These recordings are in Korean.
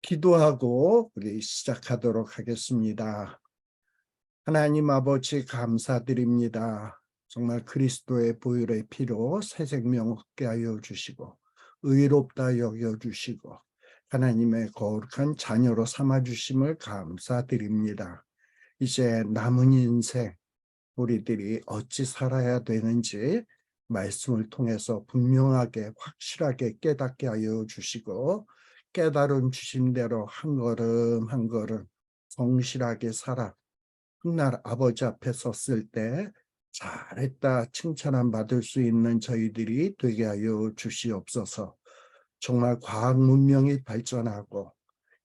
기도하고 우리 시작하도록 하겠습니다. 하나님 아버지 감사드립니다. 정말 그리스도의 보혈의 피로 새 생명 얻게 하여 주시고 의롭다 여겨주시고 하나님의 거룩한 자녀로 삼아주심을 감사드립니다. 이제 남은 인생 우리들이 어찌 살아야 되는지 말씀을 통해서 분명하게 확실하게 깨닫게 하여 주시고 깨달음 주신 대로 한 걸음 한 걸음 성실하게 살아 훗날 아버지 앞에 섰을 때 잘했다 칭찬함 받을 수 있는 저희들이 되게 하여 주시옵소서. 정말 과학 문명이 발전하고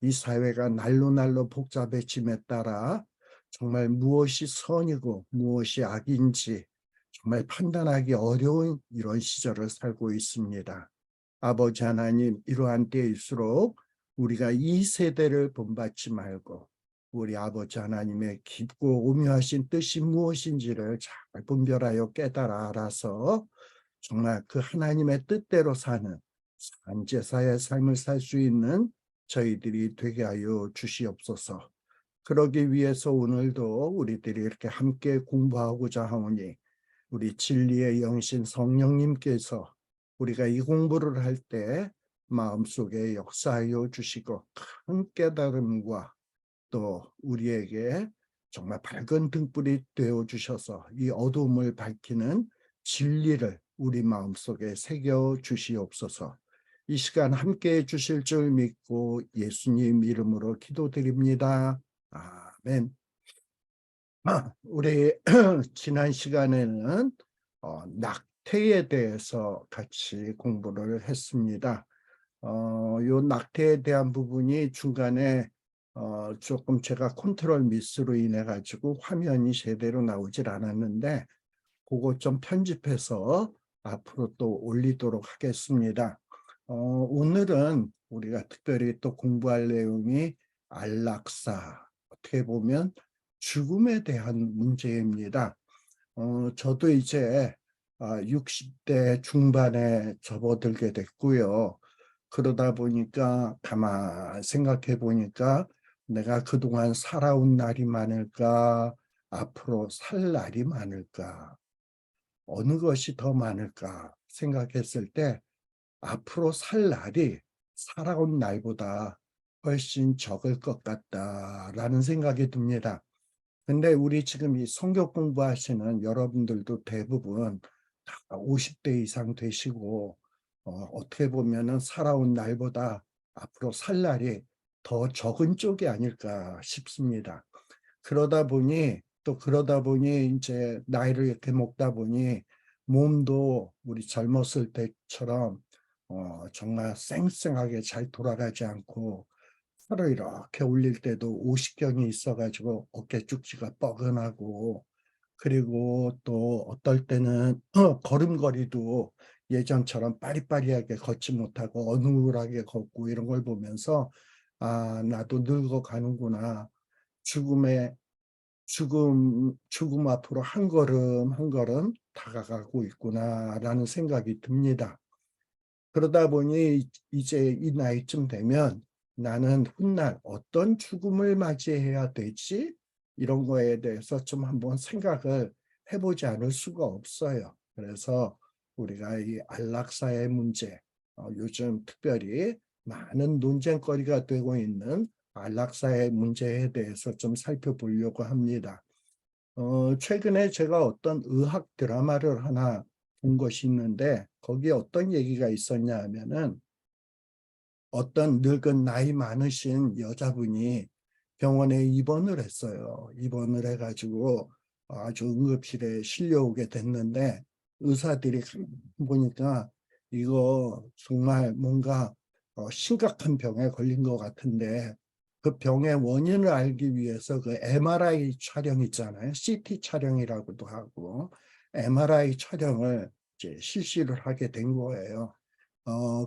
이 사회가 날로 날로 복잡해짐에 따라 정말 무엇이 선이고 무엇이 악인지 정말 판단하기 어려운 이런 시절을 살고 있습니다. 아버지 하나님, 이러한 때일수록 우리가 이 세대를 본받지 말고 우리 아버지 하나님의 깊고 오묘하신 뜻이 무엇인지를 잘 분별하여 깨달아 알아서 정말 그 하나님의 뜻대로 사는 산제사의 삶을 살 수 있는 저희들이 되게 하여 주시옵소서. 그러기 위해서 오늘도 우리들이 이렇게 함께 공부하고자 하오니 우리 진리의 영신 성령님께서 우리가 이 공부를 할 때 마음속에 역사하여 주시고 큰 깨달음과 또 우리에게 정말 밝은 등불이 되어 주셔서 이 어두움을 밝히는 진리를 우리 마음속에 새겨 주시옵소서. 이 시간 함께해 주실 줄 믿고 예수님 이름으로 기도드립니다. 아멘. 우리 지난 시간에는 낙태에 대해서 같이 공부를 했습니다. 요 낙태에 대한 부분이 중간에 조금 제가 컨트롤 미스로 인해 가지고 화면이 제대로 나오질 않았는데 그거 좀 편집해서 앞으로 또 올리도록 하겠습니다. 오늘은 우리가 특별히 또 공부할 내용이 안락사, 어떻게 보면 죽음에 대한 문제입니다. 저도 이제 60대 중반에 접어들게 됐고요. 그러다 보니까 가만 생각해 보니까 내가 그동안 살아온 날이 많을까, 앞으로 살 날이 많을까, 어느 것이 더 많을까 생각했을 때 앞으로 살 날이 살아온 날보다 훨씬 적을 것 같다라는 생각이 듭니다. 근데 우리 지금 이 성경 공부하시는 여러분들도 대부분 다 50대 이상 되시고 어떻게 보면은 살아온 날보다 앞으로 살 날이 더 적은 쪽이 아닐까 싶습니다. 그러다 보니 이제 나이를 이렇게 먹다 보니 몸도 우리 젊었을 때처럼 정말 쌩쌩하게 잘 돌아가지 않고 팔을 이렇게 올릴 때도 오십경이 있어가지고 어깨 쪽지가 뻐근하고 그리고 또 어떨 때는 걸음걸이도 예전처럼 빠리빠리하게 걷지 못하고 어눌하게 걷고 이런 걸 보면서 아, 나도 늙어가는구나. 죽음의 죽음 앞으로 한 걸음 한 걸음 다가가고 있구나라는 생각이 듭니다. 그러다 보니 이제 이 나이쯤 되면 나는 훗날 어떤 죽음을 맞이해야 되지? 이런 거에 대해서 좀 한번 생각을 해보지 않을 수가 없어요. 그래서 우리가 이 안락사의 문제, 요즘 특별히 많은 논쟁거리가 되고 있는 안락사의 문제에 대해서 좀 살펴보려고 합니다. 최근에 제가 어떤 의학 드라마를 하나 본 것이 있는데 거기에 어떤 얘기가 있었냐 하면은 어떤 늙은 나이 많으신 여자분이 병원에 입원을 했어요. 입원을 해가지고 아주 응급실에 실려오게 됐는데 의사들이 보니까 이거 정말 뭔가 심각한 병에 걸린 것 같은데 그 병의 원인을 알기 위해서 그 MRI 촬영 있잖아요. CT 촬영이라고도 하고 MRI 촬영을 이제 실시를 하게 된 거예요.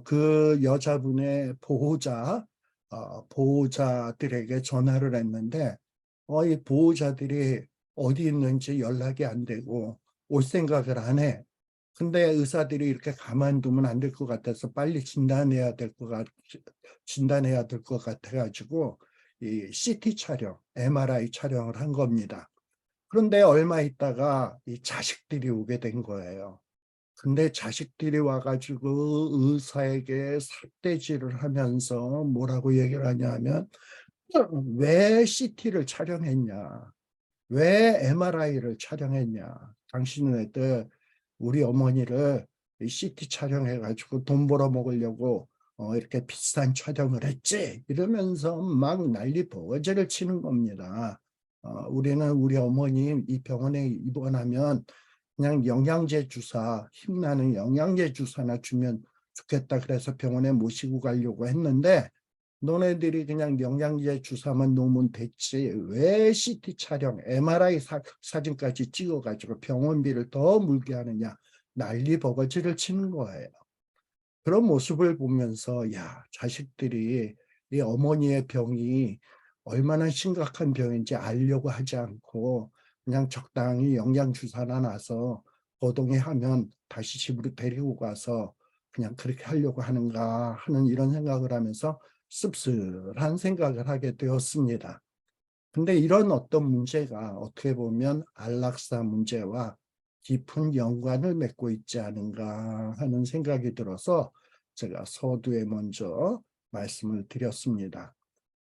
그 여자분의 보호자들에게 전화를 했는데, 이 보호자들이 어디 있는지 연락이 안 되고 올 생각을 안 해. 근데 의사들이 이렇게 가만두면 안 될 것 같아서 빨리 진단해야 될 것 같아가지고 이 CT 촬영, MRI 촬영을 한 겁니다. 그런데 얼마 있다가 이 자식들이 오게 된 거예요. 근데 자식들이 와가지고 의사에게 삿대질을 하면서 뭐라고 얘기를 하냐면, 왜 CT를 촬영했냐? 왜 MRI를 촬영했냐? 당신은 애들 우리 어머니를 CT 촬영해가지고 돈 벌어 먹으려고 이렇게 비싼 촬영을 했지? 이러면서 막 난리 버거지를 치는 겁니다. 우리는 우리 어머님 이 병원에 입원하면 그냥 영양제 주사, 힘나는 영양제 주사나 주면 좋겠다 그래서 병원에 모시고 가려고 했는데, 너네들이 그냥 영양제 주사만 놓으면 됐지 왜 CT 촬영, MRI 사진까지 찍어가지고 병원비를 더 물게 하느냐, 난리 버거지를 치는 거예요. 그런 모습을 보면서 야, 자식들이 이 어머니의 병이 얼마나 심각한 병인지 알려고 하지 않고 그냥 적당히 영양주사나 놔서 거동이 하면 다시 집으로 데리고 가서 그냥 그렇게 하려고 하는가 하는 이런 생각을 하면서 씁쓸한 생각을 하게 되었습니다. 근데 이런 어떤 문제가 어떻게 보면 안락사 문제와 깊은 연관을 맺고 있지 않은가 하는 생각이 들어서 제가 서두에 먼저 말씀을 드렸습니다.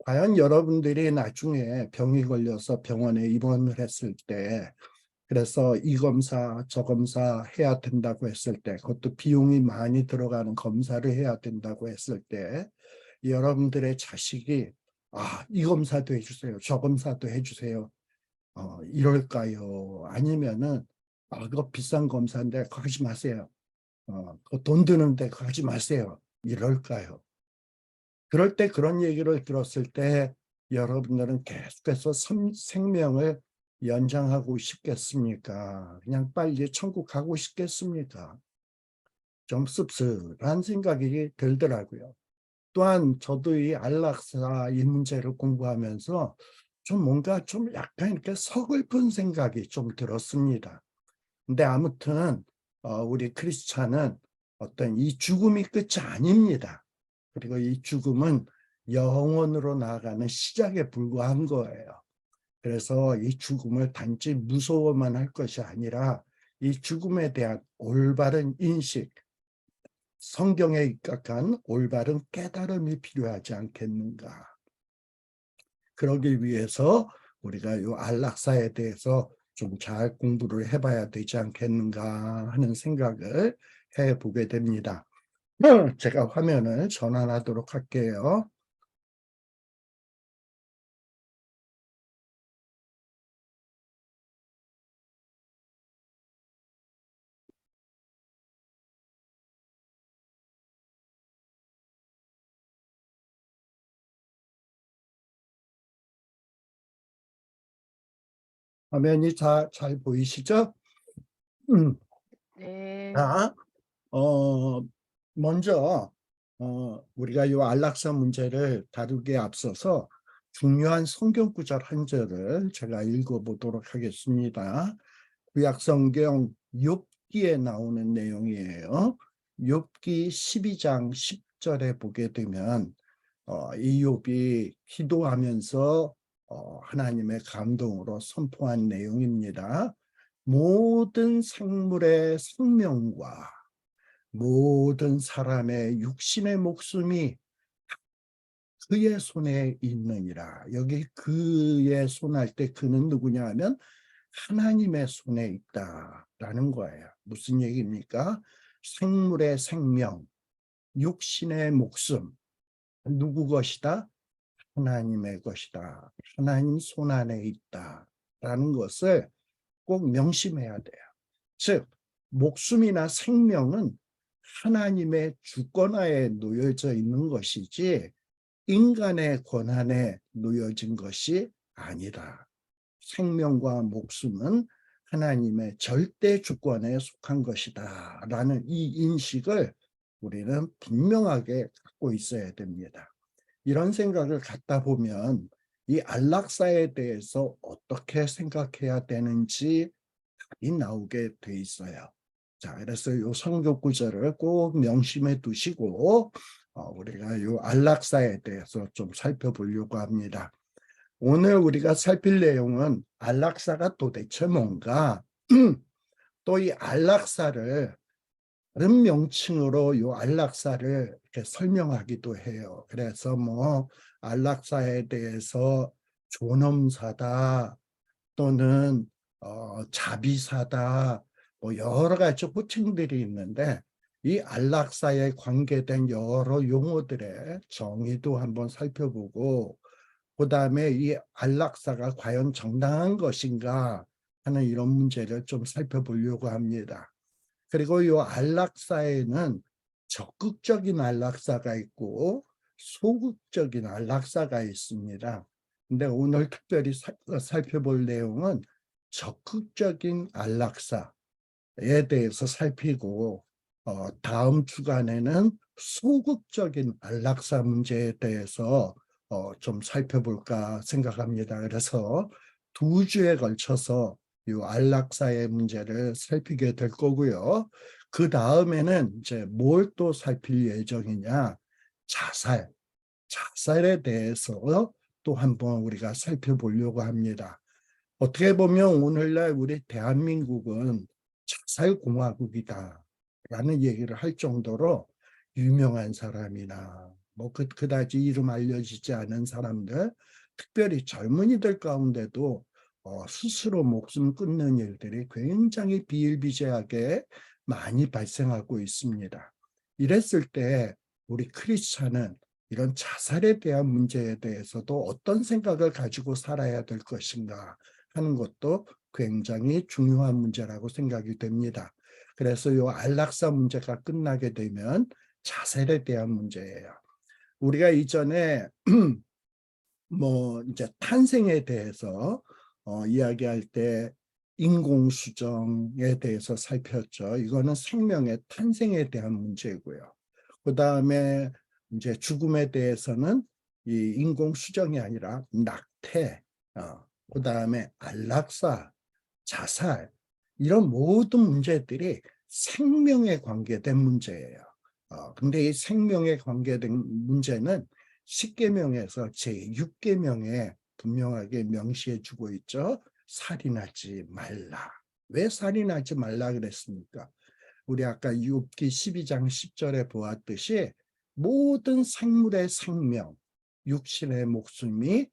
과연 여러분들이 나중에 병이 걸려서 병원에 입원을 했을 때, 그래서 이 검사 저 검사 해야 된다고 했을 때, 그것도 비용이 많이 들어가는 검사를 해야 된다고 했을 때 여러분들의 자식이 이 검사도 해주세요, 저 검사도 해주세요, 이럴까요? 아니면은 그거 비싼 검사인데 그거 하지 마세요, 그거 돈 드는데 그거 하지 마세요, 이럴까요? 그럴 때, 그런 얘기를 들었을 때 여러분들은 계속해서 생명을 연장하고 싶겠습니까? 그냥 빨리 천국 가고 싶겠습니까? 좀 씁쓸한 생각이 들더라고요. 또한 저도 이 안락사 이 문제를 공부하면서 좀 뭔가 좀 약간 이렇게 서글픈 생각이 좀 들었습니다. 근데 아무튼 우리 크리스찬은 어떤 이 죽음이 끝이 아닙니다. 그리고 이 죽음은 영원으로 나아가는 시작에 불과한 거예요. 그래서 이 죽음을 단지 무서워만 할 것이 아니라 이 죽음에 대한 올바른 인식, 성경에 입각한 올바른 깨달음이 필요하지 않겠는가. 그러기 위해서 우리가 이 안락사에 대해서 좀 잘 공부를 해봐야 되지 않겠는가 하는 생각을 해보게 됩니다. 제가 화면을 전환하도록 할게요. 화면이 잘 보이시죠? 음. 네. 자, 어, 먼저 우리가 이 안락사 문제를 다루기에 앞서서 중요한 성경 구절 한 절을 제가 읽어보도록 하겠습니다. 구약 성경 욥기에 나오는 내용이에요. 욥기 12장 10절에 보게 되면 이 욥이 기도하면서 하나님의 감동으로 선포한 내용입니다. 모든 생물의 생명과 모든 사람의 육신의 목숨이 그의 손에 있느니라. 여기 그의 손 할 때 그는 누구냐 하면 하나님의 손에 있다라는 거예요. 무슨 얘기입니까? 생물의 생명, 육신의 목숨, 누구 것이다? 하나님의 것이다. 하나님 손 안에 있다라는 것을 꼭 명심해야 돼요. 즉, 목숨이나 생명은 하나님의 주권하에 놓여져 있는 것이지 인간의 권한에 놓여진 것이 아니다. 생명과 목숨은 하나님의 절대 주권에 속한 것이다 라는 이 인식을 우리는 분명하게 갖고 있어야 됩니다. 이런 생각을 갖다 보면 이 안락사에 대해서 어떻게 생각해야 되는지 답이 나오게 돼 있어요. 자, 그래서 요 성경 구절을 꼭 명심해 두시고 우리가 요 안락사에 대해서 좀 살펴보려고 합니다. 오늘 우리가 살필 내용은 안락사가 도대체 뭔가, 또 이 안락사를 다른 명칭으로 요 안락사를 이렇게 설명하기도 해요. 그래서 뭐 안락사에 대해서 존엄사다 또는 자비사다, 뭐 여러 가지 호칭들이 있는데 이 안락사에 관계된 여러 용어들의 정의도 한번 살펴보고, 그 다음에 이 안락사가 과연 정당한 것인가 하는 이런 문제를 좀 살펴보려고 합니다. 그리고 이 안락사에는 적극적인 안락사가 있고 소극적인 안락사가 있습니다. 근데 오늘 특별히 살펴볼 내용은 적극적인 안락사에 대해서 살피고, 다음 주간에는 소극적인 안락사 문제에 대해서 좀 살펴볼까 생각합니다. 그래서 2주에 걸쳐서 이 안락사의 문제를 살피게 될 거고요. 그 다음에는 이제 뭘 또 살필 예정이냐, 자살에 대해서 또 한번 우리가 살펴보려고 합니다. 어떻게 보면 오늘날 우리 대한민국은 자살공화국이다 라는 얘기를 할 정도로 유명한 사람이나 뭐 그다지 이름 알려지지 않은 사람들, 특별히 젊은이들 가운데도 스스로 목숨 끊는 일들이 굉장히 비일비재하게 많이 발생하고 있습니다. 이랬을 때 우리 크리스찬은 이런 자살에 대한 문제에 대해서도 어떤 생각을 가지고 살아야 될 것인가 하는 것도 굉장히 중요한 문제라고 생각이 됩니다. 그래서 이 안락사 문제가 끝나게 되면 자살에 대한 문제예요. 우리가 이전에 뭐 이제 탄생에 대해서 이야기할 때 인공수정에 대해서 살폈죠. 이거는 생명의 탄생에 대한 문제고요. 그 다음에 이제 죽음에 대해서는 이 인공수정이 아니라 낙태, 그 다음에 안락사, 자살, 이런 모든 문제들이 생명에 관계된 문제예요. 근데 이 생명에 관계된 문제는 10계명에서 제6계명에 분명하게 명시해 주고 있죠. 살인하지 말라. 왜 살인하지 말라 그랬습니까? 우리 아까 욥기 12장 10절에 보았듯이 모든 생물의 생명, 육신의 목숨이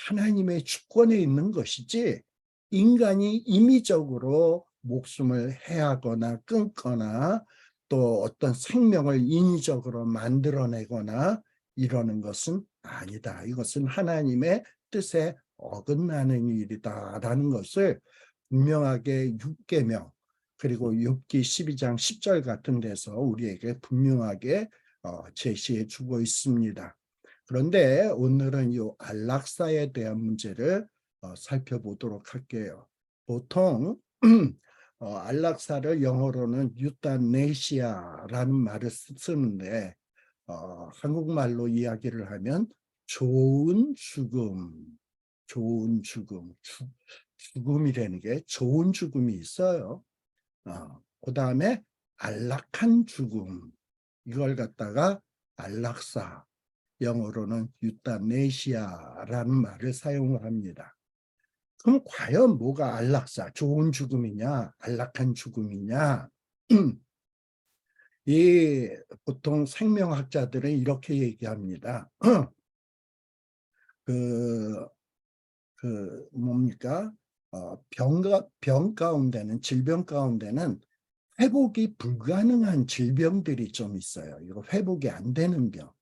하나님의 주권에 있는 것이지 인간이 임의적으로 목숨을 해하거나 끊거나 또 어떤 생명을 인위적으로 만들어내거나 이러는 것은 아니다. 이것은 하나님의 뜻에 어긋나는 일이다라는 것을 분명하게 6계명 그리고 욥기 12장 10절 같은 데서 우리에게 분명하게 제시해 주고 있습니다. 그런데 오늘은 이 안락사에 대한 문제를 살펴보도록 할게요. 보통 안락사를 영어로는 유다네시아라는 말을 쓰는데 한국말로 이야기를 하면 좋은 죽음, 죽음이라는 게 좋은 죽음이 있어요. 그 다음에 안락한 죽음, 이걸 갖다가 안락사, 영어로는 유다네시아라는 말을 사용을 합니다. 그럼 과연 뭐가 안락사, 좋은 죽음이냐, 안락한 죽음이냐? 이 보통 생명학자들은 이렇게 얘기합니다. 뭡니까? 병 가운데는, 질병 가운데는 회복이 불가능한 질병들이 좀 있어요. 이거 회복이 안 되는 병.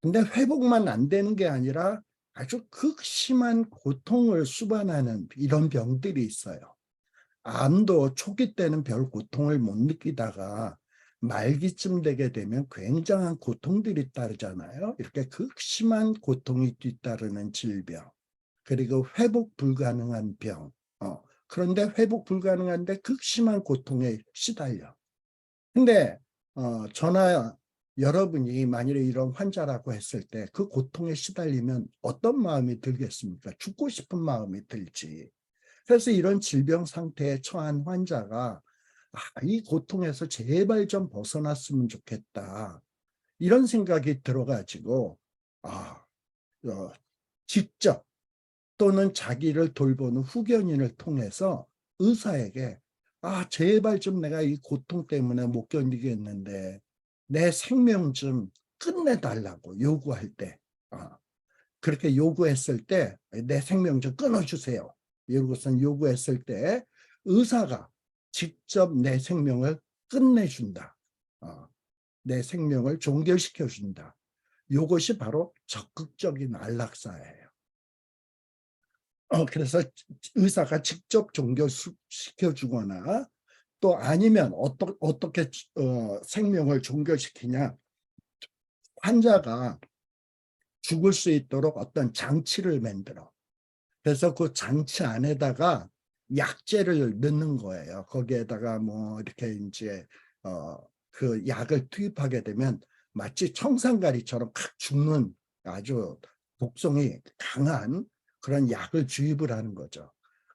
근데 회복만 안 되는 게 아니라 아주 극심한 고통을 수반하는 이런 병들이 있어요. 암도 초기 때는 별 고통을 못 느끼다가 말기쯤 되게 되면 굉장한 고통들이 따르잖아요. 이렇게 극심한 고통이 뒤따르는 질병, 그리고 회복 불가능한 병. 그런데 회복 불가능한데 극심한 고통에 시달려. 근데 저나 여러분이 만일에 이런 환자라고 했을 때 그 고통에 시달리면 어떤 마음이 들겠습니까? 죽고 싶은 마음이 들지. 그래서 이런 질병 상태에 처한 환자가 이 고통에서 제발 좀 벗어났으면 좋겠다. 이런 생각이 들어가지고 아, 어, 직접 또는 자기를 돌보는 후견인을 통해서 의사에게 제발 좀 내가 이 고통 때문에 못 견디겠는데 내 생명 좀 끝내달라고 요구할 때, 그렇게 요구했을 때 내 생명 좀 끊어주세요. 이것은 요구했을 때 의사가 직접 내 생명을 끝내준다. 내 생명을 종결시켜준다. 이것이 바로 적극적인 안락사예요. 그래서 의사가 직접 종결시켜주거나 또 아니면 어떻게 생명을 종결시키냐. 환자가 죽을 수 있도록 어떤 장치를 만들어. 그래서 그 장치 안에다가 약재를 넣는 거예요. 거기에다가 뭐 이렇게 이제 그 약을 투입하게 되면 마치 청산가리처럼 팍 죽는 아주 독성이 강한 그런 약을 주입을 하는 거죠.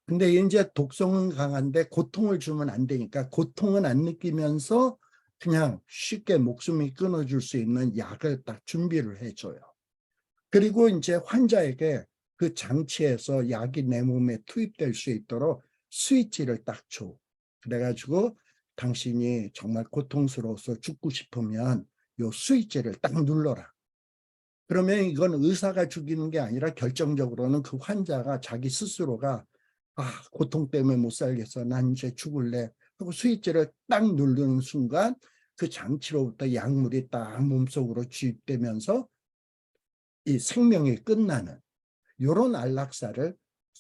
근데 이제 독성은 강한데 고통을 주면 안 되니까 고통은 안 느끼면서 그냥 쉽게 목숨이 끊어질 수 있는 약을 딱 준비를 해줘요. 그리고 이제 환자에게 그 장치에서 약이 내 몸에 투입될 수 있도록 스위치를 딱 줘. 그래가지고 당신이 정말 고통스러워서 죽고 싶으면 요 스위치를 딱 눌러라. 그러면 이건 의사가 죽이는 게 아니라 결정적으로는 그 환자가 자기 스스로가 고통 때문에 못 살겠어. 난 이제 죽을래. 하고 스위치를 딱 누르는 순간 그 장치로부터 약물이 딱 몸속으로 주입되면서 이 생명이 끝나는 이런 안락사를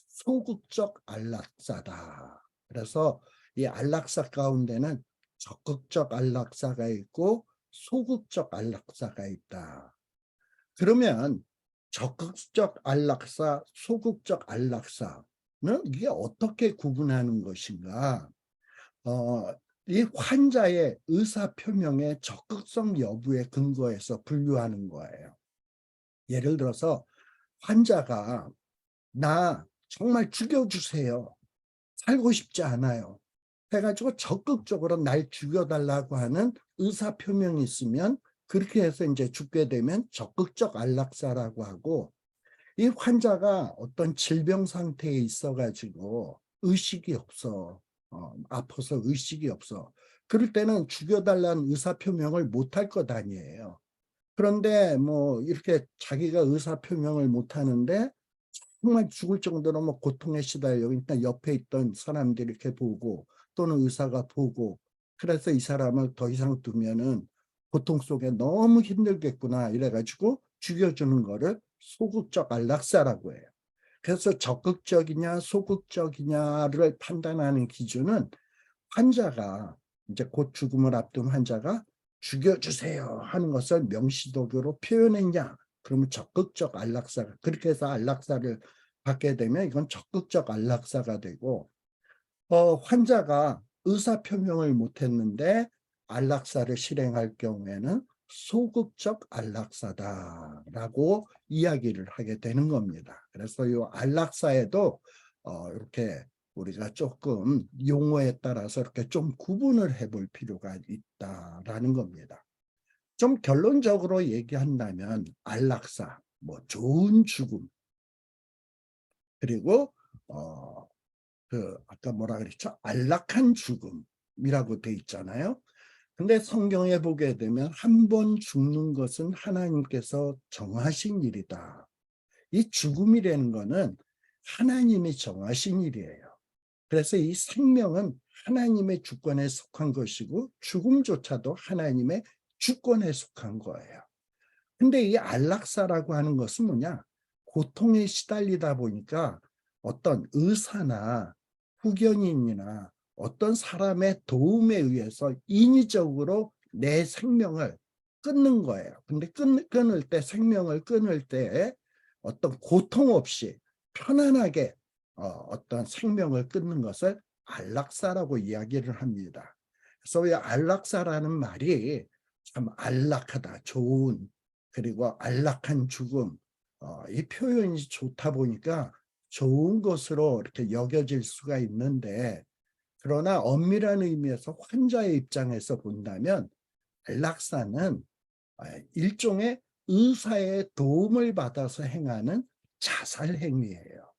소극적 안락사다. 그래서 이 안락사 가운데는 적극적 안락사가 있고 소극적 안락사가 있다. 그러면 적극적 안락사, 소극적 안락사는 이게 어떻게 구분하는 것인가? 이 환자의 의사표명의 적극성 여부에 근거해서 분류하는 거예요. 예를 들어서 환자가 나 정말 죽여주세요. 살고 싶지 않아요. 해가지고 적극적으로 날 죽여달라고 하는 의사표명이 있으면 그렇게 해서 이제 죽게 되면 적극적 안락사라고 하고, 이 환자가 어떤 질병 상태에 있어가지고 의식이 없어. 아파서 의식이 없어. 그럴 때는 죽여달라는 의사표명을 못할 것 아니에요. 그런데 뭐 이렇게 자기가 의사표명을 못하는데 정말 죽을 정도로 뭐 고통에 시달려. 그러니까 옆에 있던 사람들이 이렇게 보고 또는 의사가 보고, 그래서 이 사람을 더 이상 두면은 고통 속에 너무 힘들겠구나 이래가지고 죽여주는 거를 소극적 안락사라고 해요. 그래서 적극적이냐 소극적이냐를 판단하는 기준은 환자가 이제 곧 죽음을 앞둔 환자가 죽여주세요 하는 것을 명시적으로 표현했냐, 그러면 적극적 안락사가, 그렇게 해서 안락사를 받게 되면 이건 적극적 안락사가 되고, 환자가 의사표명을 못했는데 안락사를 실행할 경우에는 소극적 안락사다라고 이야기를 하게 되는 겁니다. 그래서 이 안락사에도 이렇게 우리가 조금 용어에 따라서 이렇게 좀 구분을 해볼 필요가 있다라는 겁니다. 좀 결론적으로 얘기한다면 안락사, 뭐 좋은 죽음, 그리고 아까 뭐라 그랬죠? 안락한 죽음이라고 돼 있잖아요. 근데 성경에 보게 되면 한 번 죽는 것은 하나님께서 정하신 일이다. 이 죽음이라는 거는 하나님이 정하신 일이에요. 그래서 이 생명은 하나님의 주권에 속한 것이고 죽음조차도 하나님의 주권에 속한 거예요. 근데 이 안락사라고 하는 것은 뭐냐? 고통에 시달리다 보니까 어떤 의사나 후견인이나 어떤 사람의 도움에 의해서 인위적으로 내 생명을 끊는 거예요. 근데 끊을 때, 생명을 끊을 때 어떤 고통 없이 편안하게 어떤 생명을 끊는 것을 안락사라고 이야기를 합니다. 그래서 이 안락사라는 말이 참 안락하다, 좋은, 그리고 안락한 죽음, 이 표현이 좋다 보니까 좋은 것으로 이렇게 여겨질 수가 있는데, 그러나 엄밀한 의미에서 환자의 입장에서 본다면 안락사는 일종의 의사의 도움을 받아서 행하는 자살 행위예요.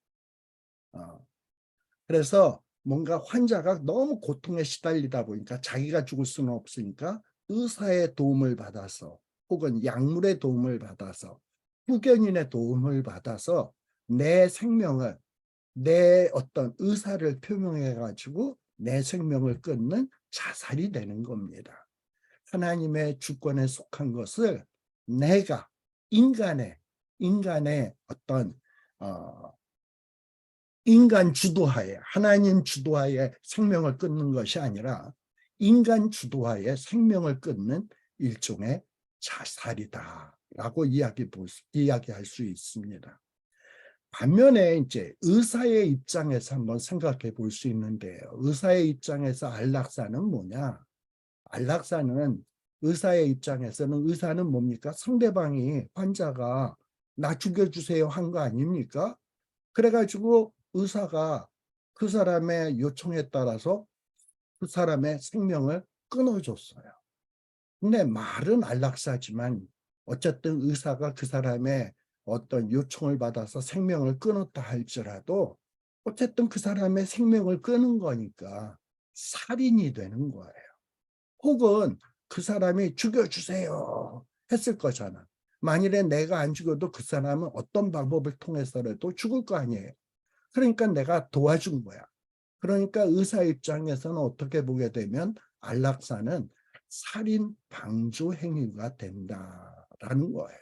그래서 뭔가 환자가 너무 고통에 시달리다 보니까 자기가 죽을 수는 없으니까 의사의 도움을 받아서 혹은 약물의 도움을 받아서 후견인의 도움을 받아서 내 생명을 내 어떤 의사를 표명해 가지고 내 생명을 끊는 자살이 되는 겁니다. 하나님의 주권에 속한 것을 내가 인간의 어떤 인간 주도하에 하나님 주도하에 생명을 끊는 것이 아니라 인간 주도하에 생명을 끊는 일종의 자살이다라고 이야기할 수 있습니다. 반면에 이제 의사의 입장에서 한번 생각해 볼 수 있는데요. 의사의 입장에서 안락사는 뭐냐? 안락사는 의사의 입장에서는 의사는 뭡니까? 상대방이 환자가 나 죽여주세요 한 거 아닙니까? 그래가지고 의사가 그 사람의 요청에 따라서 그 사람의 생명을 끊어줬어요. 근데 말은 안락사지만 어쨌든 의사가 그 사람의 어떤 요청을 받아서 생명을 끊었다 할지라도 어쨌든 그 사람의 생명을 끊은 거니까 살인이 되는 거예요. 혹은 그 사람이 죽여주세요 했을 거잖아. 만일에 내가 안 죽여도 그 사람은 어떤 방법을 통해서라도 죽을 거 아니에요. 그러니까 내가 도와준 거야. 그러니까 의사 입장에서는 어떻게 보게 되면 안락사는 살인 방조 행위가 된다라는 거예요.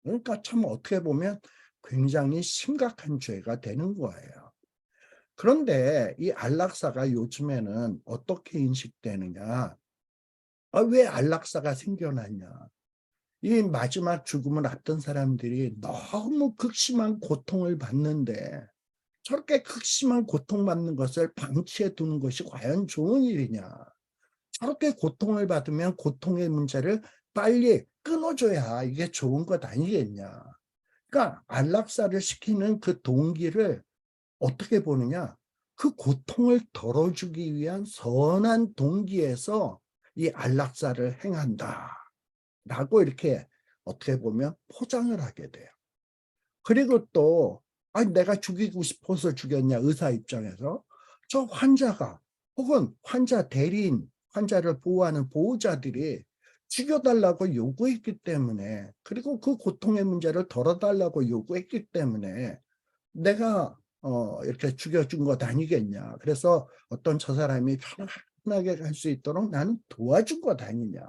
그러니까 참 어떻게 보면 굉장히 심각한 죄가 되는 거예요. 그런데 이 안락사가 요즘에는 어떻게 인식되느냐? 왜 안락사가 생겨났냐? 이 마지막 죽음을 앞둔 사람들이 너무 극심한 고통을 받는데 저렇게 극심한 고통받는 것을 방치해 두는 것이 과연 좋은 일이냐? 저렇게 고통을 받으면 고통의 문제를 빨리 끊어줘야 이게 좋은 것 아니겠냐? 그러니까 안락사를 시키는 그 동기를 어떻게 보느냐? 그 고통을 덜어주기 위한 선한 동기에서 이 안락사를 행한다라고 이렇게 어떻게 보면 포장을 하게 돼요. 그리고 또 아니 내가 죽이고 싶어서 죽였냐 의사 입장에서 저 환자가 혹은 환자 대리인 환자를 보호하는 보호자들이 죽여달라고 요구했기 때문에 그리고 그 고통의 문제를 덜어달라고 요구했기 때문에 내가 이렇게 죽여준 것 아니겠냐. 그래서 어떤 저 사람이 편하게 갈 수 있도록 나는 도와준 것 아니냐.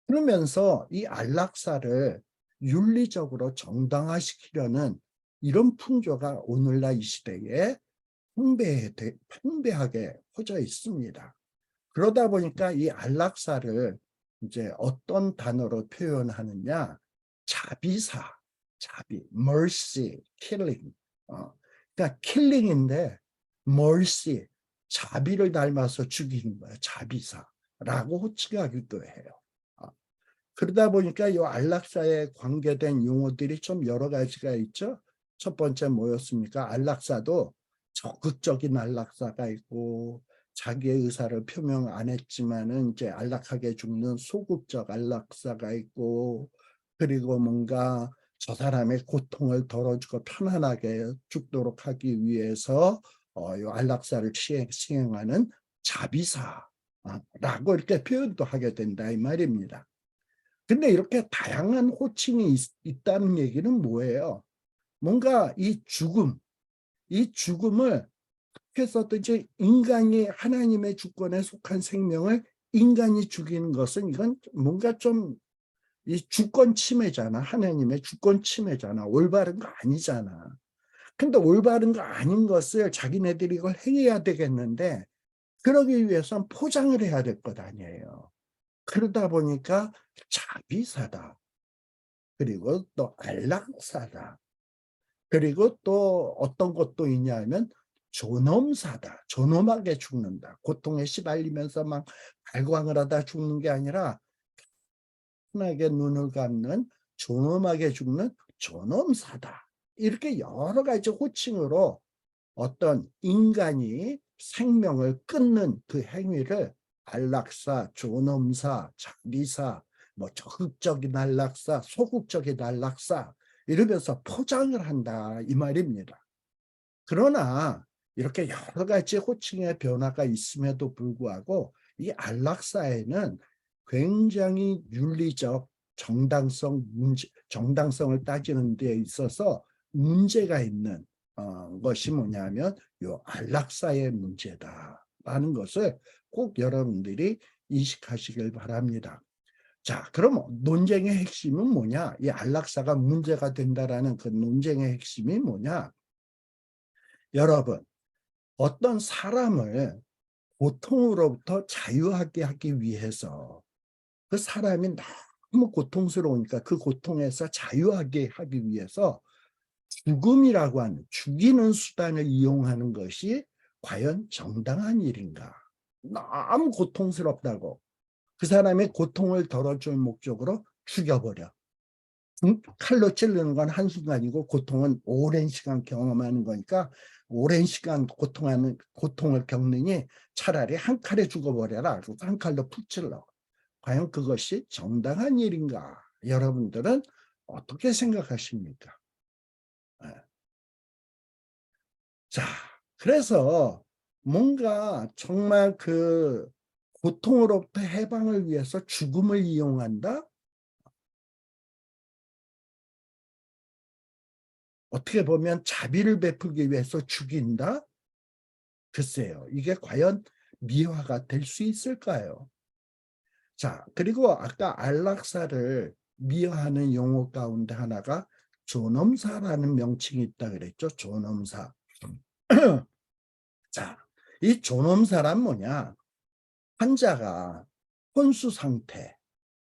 그러면서 이 안락사를 윤리적으로 정당화시키려는 이런 풍조가 오늘날 이 시대에 팽배하게 퍼져 있습니다. 그러다 보니까 이 안락사를 이제 어떤 단어로 표현하느냐? 자비사, mercy, killing. 그러니까 killing인데 mercy, 자비를 닮아서 죽이는 거예요. 자비사라고 호칭하기도 해요. 그러다 보니까 이 안락사에 관계된 용어들이 좀 여러 가지가 있죠. 첫 번째 뭐였습니까? 안락사도 적극적인 안락사가 있고 자기의 의사를 표명 안 했지만은 이제 안락하게 죽는 소극적 안락사가 있고 그리고 뭔가 저 사람의 고통을 덜어주고 편안하게 죽도록 하기 위해서 이 안락사를 시행하는 자비사라고 이렇게 표현도 하게 된다 이 말입니다. 근데 이렇게 다양한 호칭이 있다는 얘기는 뭐예요? 뭔가 이 죽음을 어떻게 해서든지 인간이 하나님의 주권에 속한 생명을 인간이 죽이는 것은 이건 뭔가 좀 이 주권 침해잖아. 하나님의 주권 침해잖아. 올바른 거 아니잖아. 근데 올바른 거 아닌 것을 자기네들이 이걸 행해야 되겠는데 그러기 위해서는 포장을 해야 될 것 아니에요. 그러다 보니까 자비사다. 그리고 또 안락사다. 그리고 또 어떤 것도 있냐면 존엄사다. 존엄하게 죽는다. 고통에 시달리면서 막 발광을 하다 죽는 게 아니라 편하게 눈을 감는 존엄하게 죽는 존엄사다. 이렇게 여러 가지 호칭으로 어떤 인간이 생명을 끊는 그 행위를 안락사, 존엄사, 자비사, 뭐 적극적인 안락사, 소극적인 안락사 이러면서 포장을 한다 이 말입니다. 그러나 이렇게 여러 가지 호칭의 변화가 있음에도 불구하고 이 안락사에는 굉장히 윤리적 정당성을 따지는 데 있어서 문제가 있는 것이 뭐냐면 이 안락사의 문제다라는 것을 꼭 여러분들이 인식하시길 바랍니다. 자, 그럼 논쟁의 핵심은 뭐냐? 이 안락사가 문제가 된다라는 그 논쟁의 핵심이 뭐냐? 여러분, 어떤 사람을 고통으로부터 자유하게 하기 위해서 그 사람이 너무 고통스러우니까 그 고통에서 자유하게 하기 위해서 죽음이라고 하는 죽이는 수단을 이용하는 것이 과연 정당한 일인가? 너무 고통스럽다고 그 사람의 고통을 덜어줄 목적으로 죽여버려. 칼로 찌르는 건 한순간이고 고통은 오랜 시간 경험하는 거니까 오랜 시간 고통을 겪느니 차라리 한 칼에 죽어버려라. 한 칼로 푹 찔러. 과연 그것이 정당한 일인가? 여러분들은 어떻게 생각하십니까? 자, 그래서 뭔가 정말 그 고통으로부터 해방을 위해서 죽음을 이용한다? 어떻게 보면 자비를 베풀기 위해서 죽인다? 글쎄요. 이게 과연 미화가 될 수 있을까요? 자, 그리고 아까 안락사를 미화하는 용어 가운데 하나가 존엄사라는 명칭이 있다 그랬죠. 존엄사. 자, 이 존엄사란 뭐냐? 환자가 혼수 상태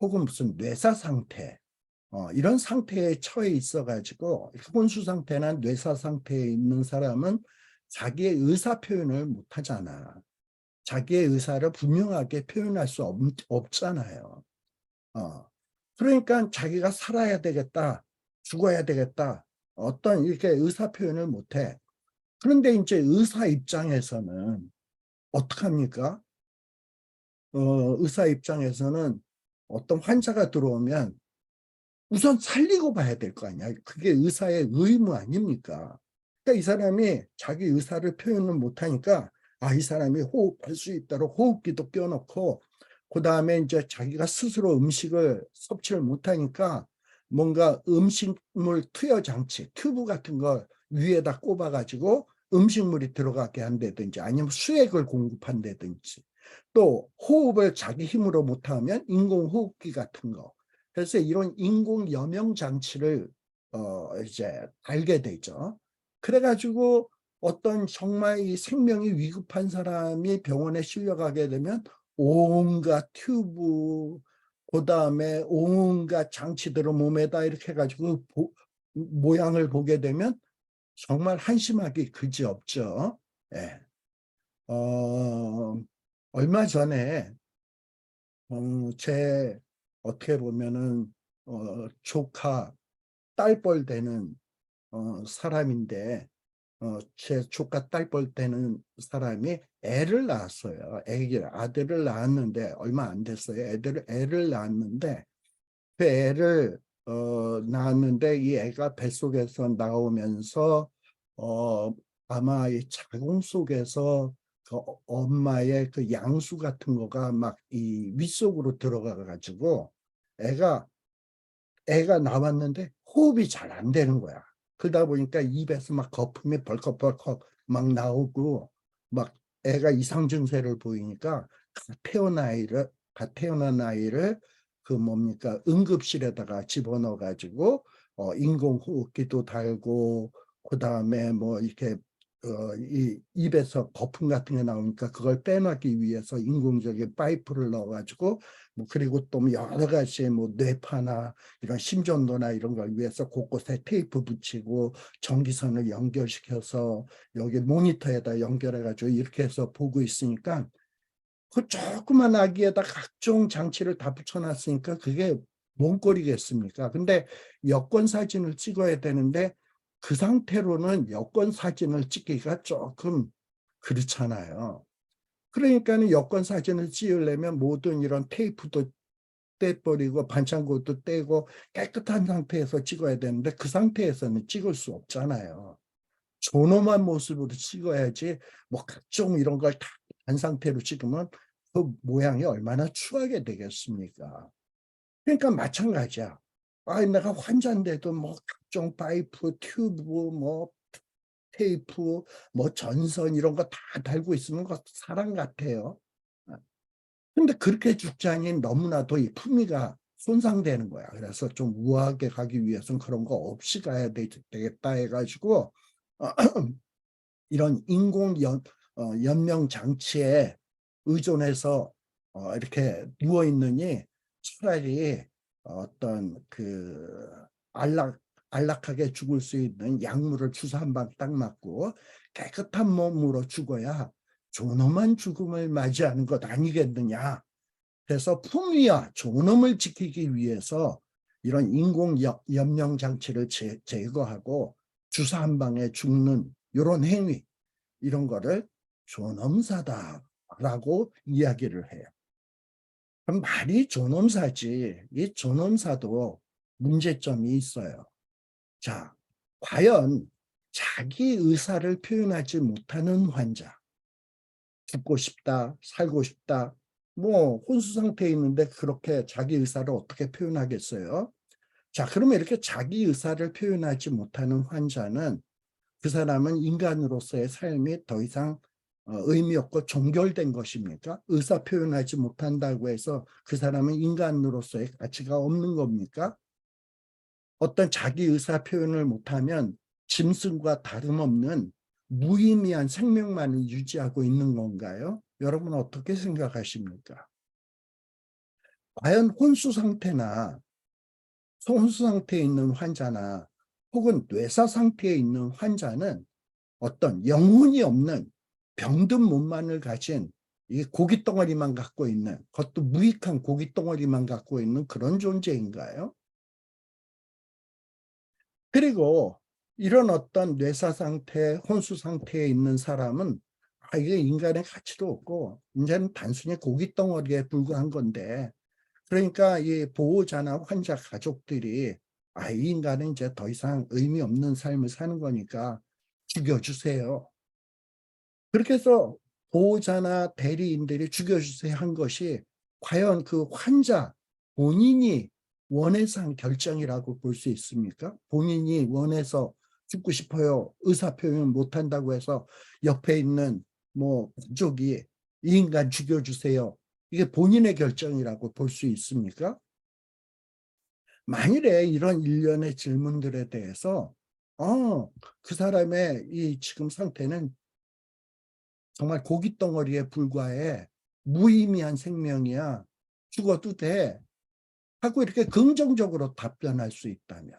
혹은 무슨 뇌사 상태 이런 상태에 처해 있어가지고 혼수 상태나 뇌사 상태에 있는 사람은 자기의 의사 표현을 못하잖아. 자기의 의사를 분명하게 표현할 수 없잖아요. 그러니까 자기가 살아야 되겠다, 죽어야 되겠다, 어떤 이렇게 의사 표현을 못해. 그런데 이제 의사 입장에서는 어떡합니까? 의사 입장에서는 어떤 환자가 들어오면 우선 살리고 봐야 될 거 아니야. 그게 의사의 의무 아닙니까? 그러니까 이 사람이 자기 의사를 표현을 못하니까 이 사람이 호흡할 수 있도록 호흡기도 껴놓고 그 다음에 이제 자기가 스스로 음식을 섭취를 못하니까 뭔가 음식물 투여 장치, 튜브 같은 걸 위에다 꼽아가지고 음식물이 들어가게 한다든지 아니면 수액을 공급한다든지 또 호흡을 자기 힘으로 못하면 인공호흡기 같은 거 그래서 이런 인공 여명 장치를 이제 달게 되죠. 그래가지고 어떤 정말 이 생명이 위급한 사람이 병원에 실려가게 되면 온갖 튜브, 그 다음에 온갖 장치들을 몸에다 이렇게 해가지고 모양을 보게 되면 정말 한심하기 그지없죠. 예. 얼마 전에 제 어떻게 보면은 조카 딸뻘 되는 사람인데 제 조카 딸뻘 되는 사람이 애를 낳았어요. 아들을 낳았는데 얼마 안 됐어요. 애를 낳았는데 그 애를 낳았는데 이 애가 뱃속에서 나오면서 아마 이 자궁 속에서 그 엄마의 그 양수 같은 거가 막 이 윗속으로 들어가 가지고 애가 나왔는데 호흡이 잘 안 되는 거야. 그러다 보니까 입에서 막 거품이 벌컥벌컥 막 나오고 막 애가 이상 증세를 보이니까 갓 태어난 아이를 그 뭡니까 응급실에다가 집어넣어 가지고 인공호흡기도 달고 그 다음에 뭐 이렇게 이 입에서 거품 같은 게 나오니까 그걸 빼내기 위해서 인공적인 파이프를 넣어가지고 뭐 그리고 또 여러 가지 뭐 뇌파나 이런 심전도나 이런 걸 위해서 곳곳에 테이프 붙이고 전기선을 연결시켜서 여기 모니터에다 연결해가지고 이렇게 해서 보고 있으니까 그 조그만 아기에다 각종 장치를 다 붙여놨으니까 그게 뭔 꼴이겠습니까? 근데 여권 사진을 찍어야 되는데 그 상태로는 여권 사진을 찍기가 조금 그렇잖아요. 그러니까는 여권 사진을 찍으려면 모든 이런 테이프도 떼버리고 반창고도 떼고 깨끗한 상태에서 찍어야 되는데 그 상태에서는 찍을 수 없잖아요. 존엄한 모습으로 찍어야지 뭐 각종 이런 걸 다 안 상태로 찍으면 그 모양이 얼마나 추하게 되겠습니까? 그러니까 마찬가지야. 내가 환자인데도 뭐 각종 파이프, 튜브, 뭐 테이프, 뭐 전선 이런 거 다 달고 있으면 그 사람 같아요. 근데 그렇게 죽자니 너무나도 이 품위가 손상되는 거야. 그래서 좀 우아하게 가기 위해서는 그런 거 없이 가야 되겠다 해가지고 이런 연명 장치에 의존해서 이렇게 누워 있느니 차라리 어떤 안락하게 죽을 수 있는 약물을 주사 한 방 딱 맞고 깨끗한 몸으로 죽어야 존엄한 죽음을 맞이하는 것 아니겠느냐. 그래서 품위와 존엄을 지키기 위해서 이런 연명 장치를 제거하고 주사 한 방에 죽는 이런 행위, 이런 거를 존엄사다라고 이야기를 해요. 그럼 말이 존엄사지, 이 존엄사도 문제점이 있어요. 자, 과연 자기 의사를 표현하지 못하는 환자, 죽고 싶다, 살고 싶다, 뭐 혼수 상태에 있는데 그렇게 자기 의사를 어떻게 표현하겠어요? 자, 그러면 이렇게 자기 의사를 표현하지 못하는 환자는 그 사람은 인간으로서의 삶이 더 이상 의미 없고 종결된 것입니까? 의사 표현하지 못한다고 해서 그 사람은 인간으로서의 가치가 없는 겁니까? 어떤 자기 의사 표현을 못하면 짐승과 다름없는 무의미한 생명만을 유지하고 있는 건가요? 여러분 어떻게 생각하십니까? 과연 혼수 상태에 있는 환자나 혹은 뇌사 상태에 있는 환자는 어떤 영혼이 없는 병든 몸만을 가진 이 고깃덩어리만 갖고 있는, 그것도 무익한 고깃덩어리만 갖고 있는 그런 존재인가요? 그리고 이런 어떤 뇌사 상태, 혼수 상태에 있는 사람은 이게 인간의 가치도 없고 이제는 단순히 고깃덩어리에 불과한 건데, 그러니까 이 보호자나 환자 가족들이 이 인간은 이제 더 이상 의미 없는 삶을 사는 거니까 죽여주세요. 그렇게 해서 보호자나 대리인들이 죽여주세요 한 것이 과연 그 환자 본인이 원해서 한 결정이라고 볼 수 있습니까? 본인이 원해서 죽고 싶어요, 의사 표현 못한다고 해서 옆에 있는 뭐 가족이 이 인간 죽여주세요, 이게 본인의 결정이라고 볼 수 있습니까? 만일에 이런 일련의 질문들에 대해서 그 사람의 이 지금 상태는 정말 고깃덩어리에 불과해, 무의미한 생명이야, 죽어도 돼 하고 이렇게 긍정적으로 답변할 수 있다면,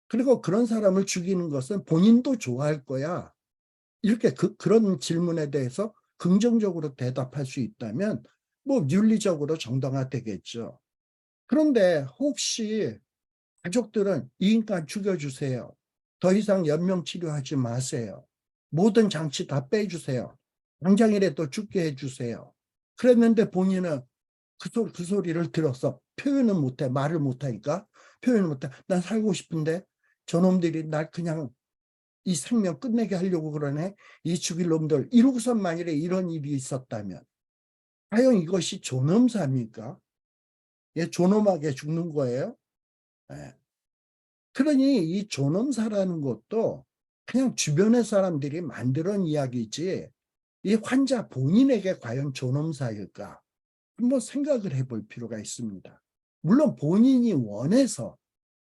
그리고 그런 사람을 죽이는 것은 본인도 좋아할 거야, 이렇게 그런 질문에 대해서 긍정적으로 대답할 수 있다면 뭐 윤리적으로 정당화되겠죠. 그런데 혹시 가족들은 이 인간 죽여주세요, 더 이상 연명 치료하지 마세요, 모든 장치 다 빼주세요, 당장이라도 죽게 해주세요, 그랬는데 본인은 그 소리를 들어서 표현은 못해, 말을 못하니까 표현을 못해, 난 살고 싶은데 저놈들이 날 그냥 이 생명 끝내게 하려고 그러네, 이 죽일 놈들, 이러고선 만일에 이런 일이 있었다면 과연 이것이 존엄사입니까? 얘 존엄하게 죽는 거예요? 네. 그러니 이 존엄사라는 것도 그냥 주변의 사람들이 만들어낸 이야기지 이 환자 본인에게 과연 존엄사일까? 한번 생각을 해볼 필요가 있습니다. 물론 본인이 원해서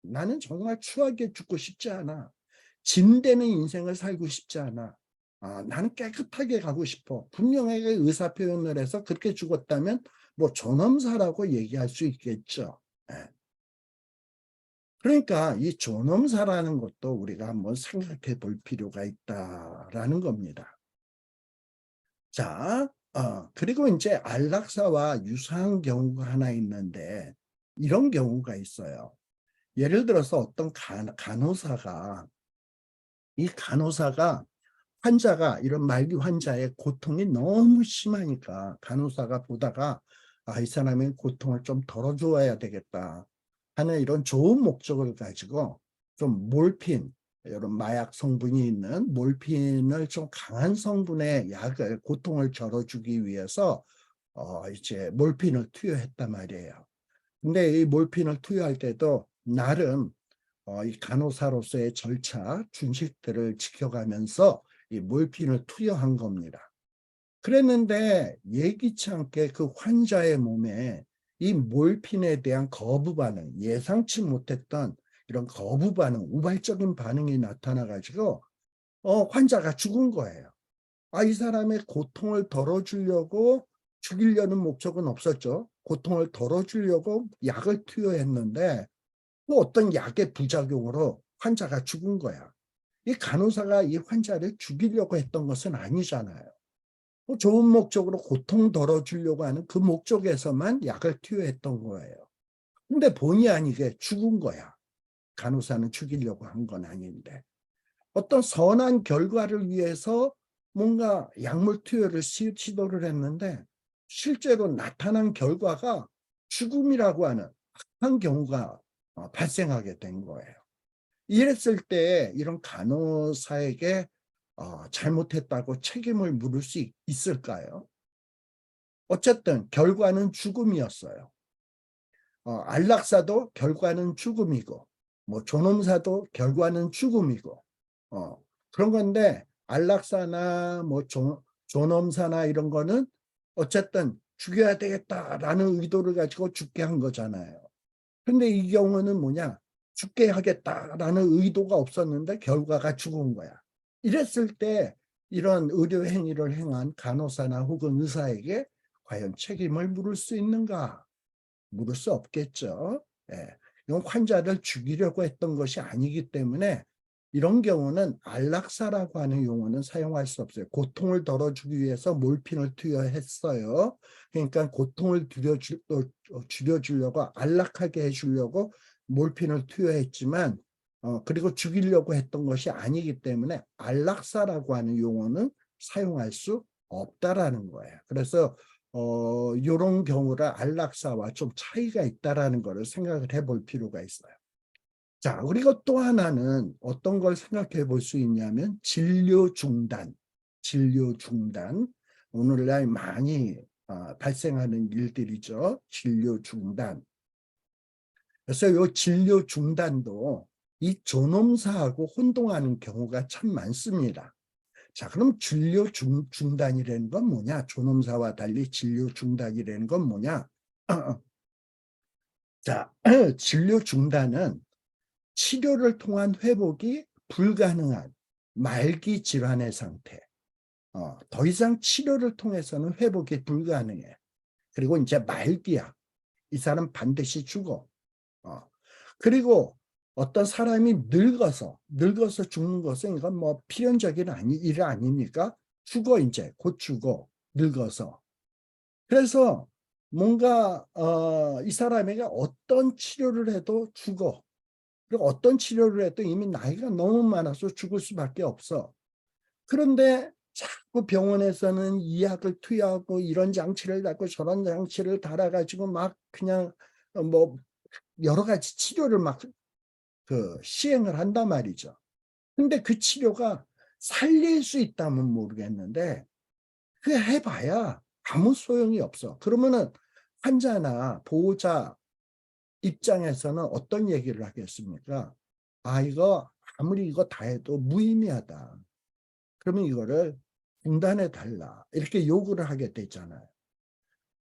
나는 정말 추하게 죽고 싶지 않아, 짐되는 인생을 살고 싶지 않아, 나는 깨끗하게 가고 싶어, 분명하게 의사표현을 해서 그렇게 죽었다면 뭐 존엄사라고 얘기할 수 있겠죠. 예. 그러니까 이 존엄사라는 것도 우리가 한번 생각해 볼 필요가 있다라는 겁니다. 자, 그리고 이제 안락사와 유사한 경우가 하나 있는데 이런 경우가 있어요. 예를 들어서 어떤 간호사가 환자가 이런 말기 환자의 고통이 너무 심하니까 간호사가 보다가 이 사람의 고통을 좀 덜어줘야 되겠다 하는 이런 좋은 목적을 가지고 좀 몰핀, 이런 마약 성분이 있는 몰핀을 좀 강한 성분의 약을 고통을 덜어주기 위해서 이제 몰핀을 투여했단 말이에요. 근데 이 몰핀을 투여할 때도 나름 이 간호사로서의 절차, 준칙들을 지켜가면서 이 몰핀을 투여한 겁니다. 그랬는데 예기치 않게 그 환자의 몸에 이 몰핀에 대한 거부 반응, 예상치 못했던 이런 거부 반응, 우발적인 반응이 나타나가지고 환자가 죽은 거예요. 이 사람의 고통을 덜어주려고 죽이려는 목적은 없었죠. 고통을 덜어주려고 약을 투여했는데 또 어떤 약의 부작용으로 환자가 죽은 거야. 이 간호사가 이 환자를 죽이려고 했던 것은 아니잖아요. 좋은 목적으로 고통 덜어주려고 하는 그 목적에서만 약을 투여했던 거예요. 근데 본의 아니게 죽은 거야. 간호사는 죽이려고 한 건 아닌데. 어떤 선한 결과를 위해서 뭔가 약물 투여를 시도를 했는데 실제로 나타난 결과가 죽음이라고 하는 악한 경우가 발생하게 된 거예요. 이랬을 때 이런 간호사에게 잘못했다고 책임을 물을 수 있을까요? 어쨌든 결과는 죽음이었어요. 안락사도 결과는 죽음이고, 뭐 존엄사도 결과는 죽음이고, 그런 건데 안락사나 뭐 존엄사나 이런 거는 어쨌든 죽여야 되겠다라는 의도를 가지고 죽게 한 거잖아요. 근데 이 경우는 뭐냐? 죽게 하겠다라는 의도가 없었는데 결과가 죽은 거야. 이랬을 때 이런 의료 행위를 행한 간호사나 혹은 의사에게 과연 책임을 물을 수 있는가? 물을 수 없겠죠. 예. 이건 환자를 죽이려고 했던 것이 아니기 때문에 이런 경우는 안락사라고 하는 용어는 사용할 수 없어요. 고통을 덜어주기 위해서 몰핀을 투여했어요. 그러니까 고통을 줄여주려고 안락하게 해주려고 몰핀을 투여했지만 그리고 죽이려고 했던 것이 아니기 때문에 안락사라고 하는 용어는 사용할 수 없다라는 거예요. 그래서 이런 경우를 안락사와 좀 차이가 있다라는 것을 생각을 해볼 필요가 있어요. 자, 그리고 또 하나는 어떤 걸 생각해 볼 수 있냐면 진료 중단, 진료 중단. 오늘날 많이 발생하는 일들이죠. 진료 중단. 그래서 이 진료 중단도 이 존엄사하고 혼동하는 경우가 참 많습니다. 자, 그럼 진료 중단이라는 건 뭐냐? 존엄사와 달리 진료 중단이라는 건 뭐냐? 자, 진료 중단은 치료를 통한 회복이 불가능한 말기 질환의 상태. 더 이상 치료를 통해서는 회복이 불가능해. 그리고 이제 말기야. 이 사람 반드시 죽어. 그리고 어떤 사람이 늙어서 죽는 것은 이건 뭐 필연적인 일 아닙니까? 죽어 이제 곧 죽어 늙어서. 그래서 뭔가 이 사람에게 어떤 치료를 해도 죽어. 그리고 어떤 치료를 해도 이미 나이가 너무 많아서 죽을 수밖에 없어. 그런데 자꾸 병원에서는 이 약을 투여하고 이런 장치를 달고 저런 장치를 달아가지고 막 그냥 뭐 여러 가지 치료를 막 시행을 한단 말이죠. 근데 그 치료가 살릴 수 있다면 모르겠는데 그 해봐야 아무 소용이 없어. 그러면은 환자나 보호자 입장에서는 어떤 얘기를 하겠습니까? 이거 아무리 이거 다 해도 무의미하다. 그러면 이거를 중단해 달라. 이렇게 요구를 하게 되잖아요.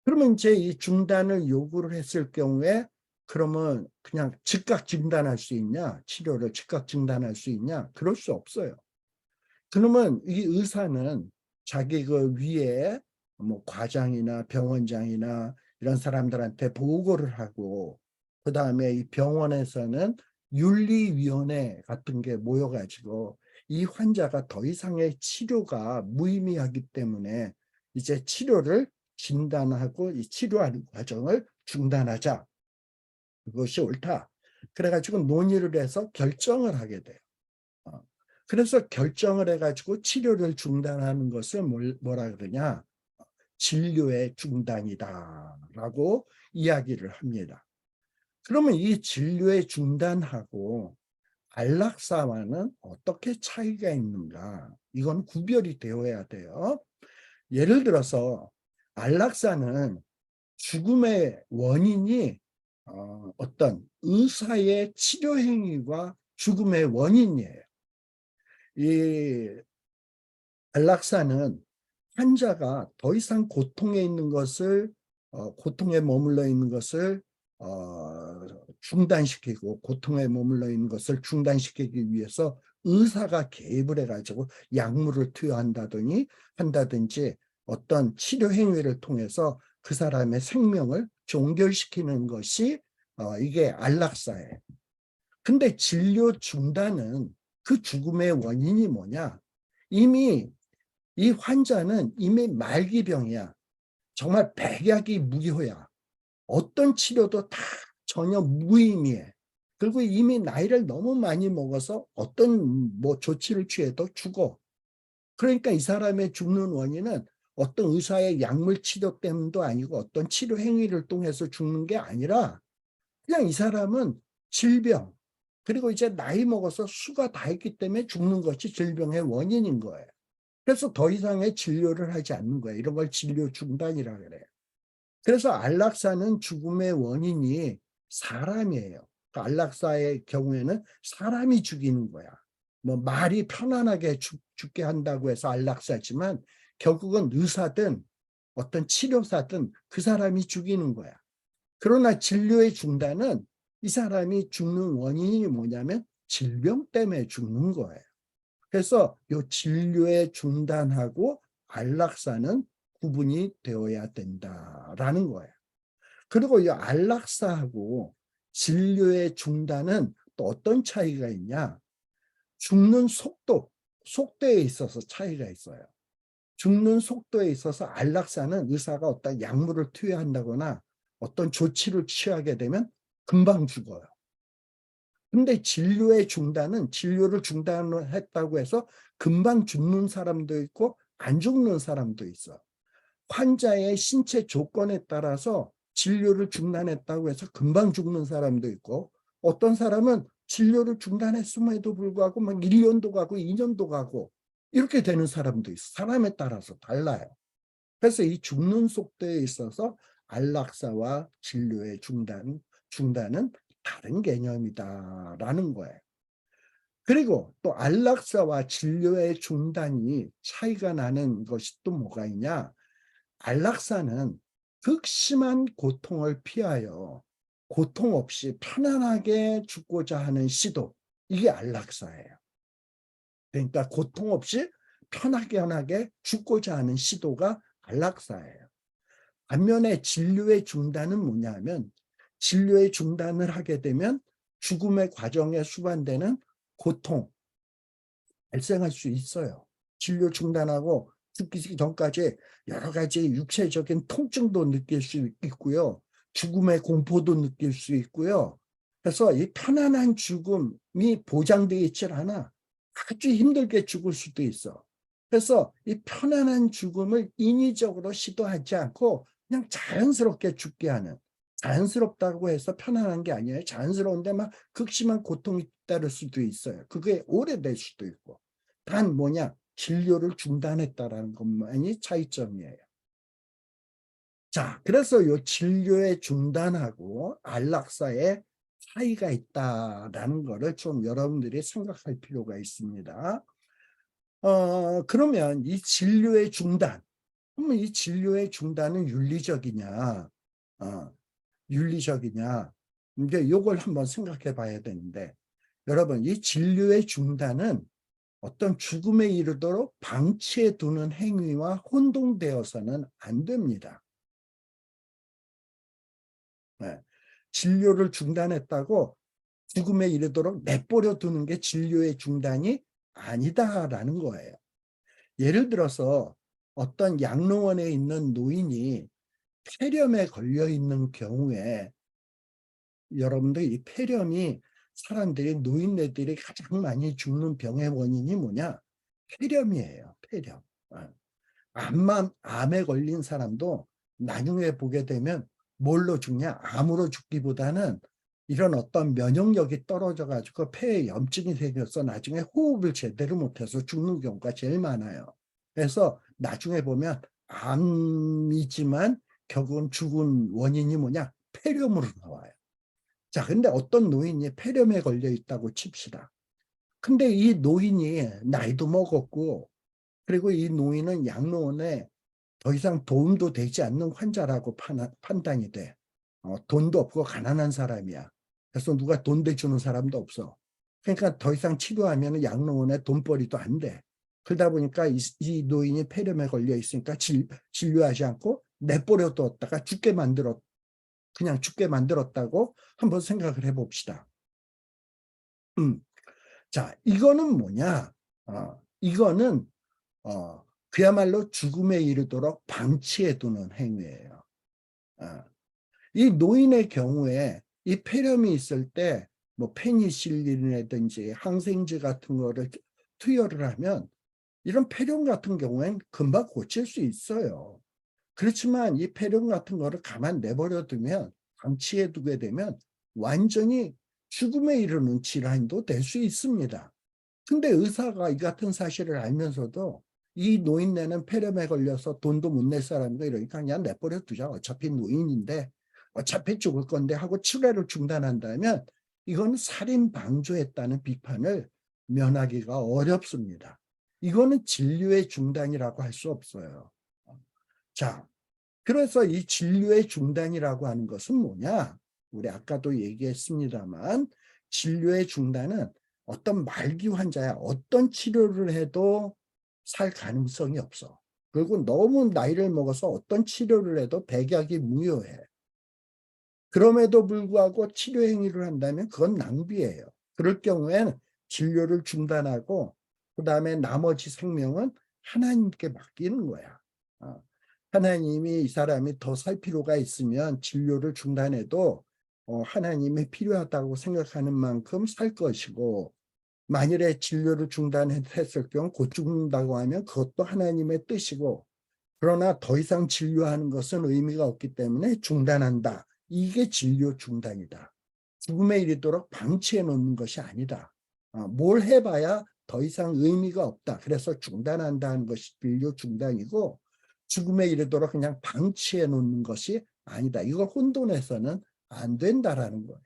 그러면 이제 이 중단을 요구를 했을 경우에 그러면 그냥 즉각 중단할 수 있냐? 치료를 즉각 중단할 수 있냐? 그럴 수 없어요. 그러면 이 의사는 자기 그 위에 뭐 과장이나 병원장이나 이런 사람들한테 보고를 하고 그다음에 이 병원에서는 윤리위원회 같은 게 모여가지고 이 환자가 더 이상의 치료가 무의미하기 때문에 이제 치료를 진단하고 이 치료하는 과정을 중단하자. 그것이 옳다. 그래가지고 논의를 해서 결정을 하게 돼요. 그래서 결정을 해가지고 치료를 중단하는 것을 뭐라 그러냐? 진료의 중단이다라고 이야기를 합니다. 그러면 이 진료의 중단하고 안락사와는 어떻게 차이가 있는가? 이건 구별이 되어야 돼요. 예를 들어서 안락사는 죽음의 원인이 어떤 의사의 치료 행위가 죽음의 원인이에요. 이 안락사는 환자가 더 이상 고통에 있는 것을 고통에 머물러 있는 것을 중단시키고 고통에 머물러 있는 것을 중단시키기 위해서 의사가 개입을 해가지고 약물을 투여한다더니 한다든지 어떤 치료 행위를 통해서 그 사람의 생명을 종결시키는 것이 이게 안락사예요. 근데 진료 중단은 그 죽음의 원인이 뭐냐? 이미 이 환자는 이미 말기병이야. 정말 백약이 무효야. 어떤 치료도 다 전혀 무의미해. 그리고 이미 나이를 너무 많이 먹어서 어떤 조치를 취해도 죽어. 그러니까 이 사람의 죽는 원인은 어떤 의사의 약물 치료 때문도 아니고 어떤 치료 행위를 통해서 죽는 게 아니라 그냥 이 사람은 질병, 그리고 이제 나이 먹어서 수가 다 있기 때문에 죽는 것이 질병의 원인인 거예요. 그래서 더 이상의 진료를 하지 않는 거예요. 이런 걸 진료 중단이라 그래요. 그래서 안락사는 죽음의 원인이 사람이에요. 그 안락사의 경우에는 사람이 죽이는 거야. 말이 편안하게 죽게 한다고 해서 안락사지만 결국은 의사든 어떤 치료사든 그 사람이 죽이는 거야. 그러나 진료의 중단은 이 사람이 죽는 원인이 뭐냐면 질병 때문에 죽는 거예요. 그래서 이 진료의 중단하고 안락사는 구분이 되어야 된다라는 거예요. 그리고 이 안락사하고 진료의 중단은 또 어떤 차이가 있냐? 죽는 속도에 있어서 차이가 있어요. 죽는 속도에 있어서 안락사는 의사가 어떤 약물을 투여한다거나 어떤 조치를 취하게 되면 금방 죽어요. 근데 진료의 중단은 진료를 중단했다고 해서 금방 죽는 사람도 있고 안 죽는 사람도 있어. 환자의 신체 조건에 따라서 진료를 중단했다고 해서 금방 죽는 사람도 있고 어떤 사람은 진료를 중단했음에도 불구하고 막 1년도 가고 2년도 가고 이렇게 되는 사람도 있어. 사람에 따라서 달라요. 그래서 이 죽는 속도에 있어서 안락사와 진료의 중단은 다른 개념이다라는 거예요. 그리고 또 안락사와 진료의 중단이 차이가 나는 것이 또 뭐가 있냐? 안락사는 극심한 고통을 피하여 고통 없이 편안하게 죽고자 하는 시도, 이게 안락사예요. 그러니까 고통 없이 편하게 죽고자 하는 시도가 안락사예요. 반면에 진료의 중단은 뭐냐면 진료의 중단을 하게 되면 죽음의 과정에 수반되는 고통 발생할 수 있어요. 진료 중단하고 죽기 전까지 여러 가지 육체적인 통증도 느낄 수 있고요. 죽음의 공포도 느낄 수 있고요. 그래서 이 편안한 죽음이 보장되어 있질 않아. 아주 힘들게 죽을 수도 있어. 그래서 이 편안한 죽음을 인위적으로 시도하지 않고 그냥 자연스럽게 죽게 하는, 자연스럽다고 해서 편안한 게 아니에요. 자연스러운데 막 극심한 고통이 따를 수도 있어요. 그게 오래될 수도 있고. 단 뭐냐? 진료를 중단했다라는 것만이 차이점이에요. 자, 그래서 이 진료의 중단하고 안락사의 차이가 있다라는 것을 좀 여러분들이 생각할 필요가 있습니다. 그러면 이 진료의 중단, 그러면 이 진료의 중단은 윤리적이냐, 윤리적이냐, 이제 이걸 한번 생각해 봐야 되는데, 여러분, 이 진료의 중단은 어떤 죽음에 이르도록 방치해 두는 행위와 혼동되어서는 안 됩니다. 네. 진료를 중단했다고 죽음에 이르도록 내버려 두는 게 진료의 중단이 아니다라는 거예요. 예를 들어서 어떤 양로원에 있는 노인이 폐렴에 걸려 있는 경우에 여러분들 이 폐렴이 사람들이 노인네들이 가장 많이 죽는 병의 원인이 뭐냐? 폐렴이에요. 폐렴. 암에 걸린 사람도 나중에 보게 되면 뭘로 죽냐? 암으로 죽기보다는 이런 어떤 면역력이 떨어져 가지고 폐에 염증이 생겨서 나중에 호흡을 제대로 못해서 죽는 경우가 제일 많아요. 그래서 나중에 보면 암이지만 결국은 죽은 원인이 뭐냐? 폐렴으로 나와요. 자, 근데 어떤 노인이 폐렴에 걸려 있다고 칩시다. 근데 이 노인이 나이도 먹었고, 그리고 이 노인은 양로원에 더 이상 도움도 되지 않는 환자라고 판단이 돼. 돈도 없고 가난한 사람이야. 그래서 누가 돈 대주는 사람도 없어. 그러니까 더 이상 치료하면 양로원에 돈벌이도 안 돼. 그러다 보니까 이 노인이 폐렴에 걸려 있으니까 진료하지 않고 내버려 뒀다가 그냥 죽게 만들었다고 한번 생각을 해봅시다. 자, 이거는 뭐냐? 이거는 그야말로 죽음에 이르도록 방치해두는 행위예요. 이 노인의 경우에 이 폐렴이 있을 때 뭐 페니실린이라든지 항생제 같은 거를 투여를 하면 이런 폐렴 같은 경우엔 금방 고칠 수 있어요. 그렇지만 이 폐렴 같은 거를 가만 내버려 두면, 방치해 두게 되면 완전히 죽음에 이르는 질환도 될 수 있습니다. 근데 의사가 이 같은 사실을 알면서도 이 노인네는 폐렴에 걸려서 돈도 못 낼 사람이다 이러니까 그냥 내버려 두자. 어차피 노인인데 어차피 죽을 건데 하고 치료를 중단한다면 이건 살인 방조했다는 비판을 면하기가 어렵습니다. 이거는 진료의 중단이라고 할 수 없어요. 자, 그래서 이 진료의 중단이라고 하는 것은 뭐냐? 우리 아까도 얘기했습니다만 진료의 중단은 어떤 말기 환자야 어떤 치료를 해도 살 가능성이 없어. 그리고 너무 나이를 먹어서 어떤 치료를 해도 백약이 무효해. 그럼에도 불구하고 치료 행위를 한다면 그건 낭비예요. 그럴 경우에는 진료를 중단하고 그다음에 나머지 생명은 하나님께 맡기는 거야. 하나님이 이 사람이 더 살 필요가 있으면 진료를 중단해도 하나님이 필요하다고 생각하는 만큼 살 것이고, 만일에 진료를 중단했을 경우 곧 죽는다고 하면 그것도 하나님의 뜻이고, 그러나 더 이상 진료하는 것은 의미가 없기 때문에 중단한다. 이게 진료 중단이다. 죽음에 이르도록 방치해 놓는 것이 아니다. 뭘 해봐야 더 이상 의미가 없다. 그래서 중단한다는 것이 진료 중단이고, 죽음에 이르도록 그냥 방치해 놓는 것이 아니다. 이거 혼돈해서는 안 된다라는 거예요.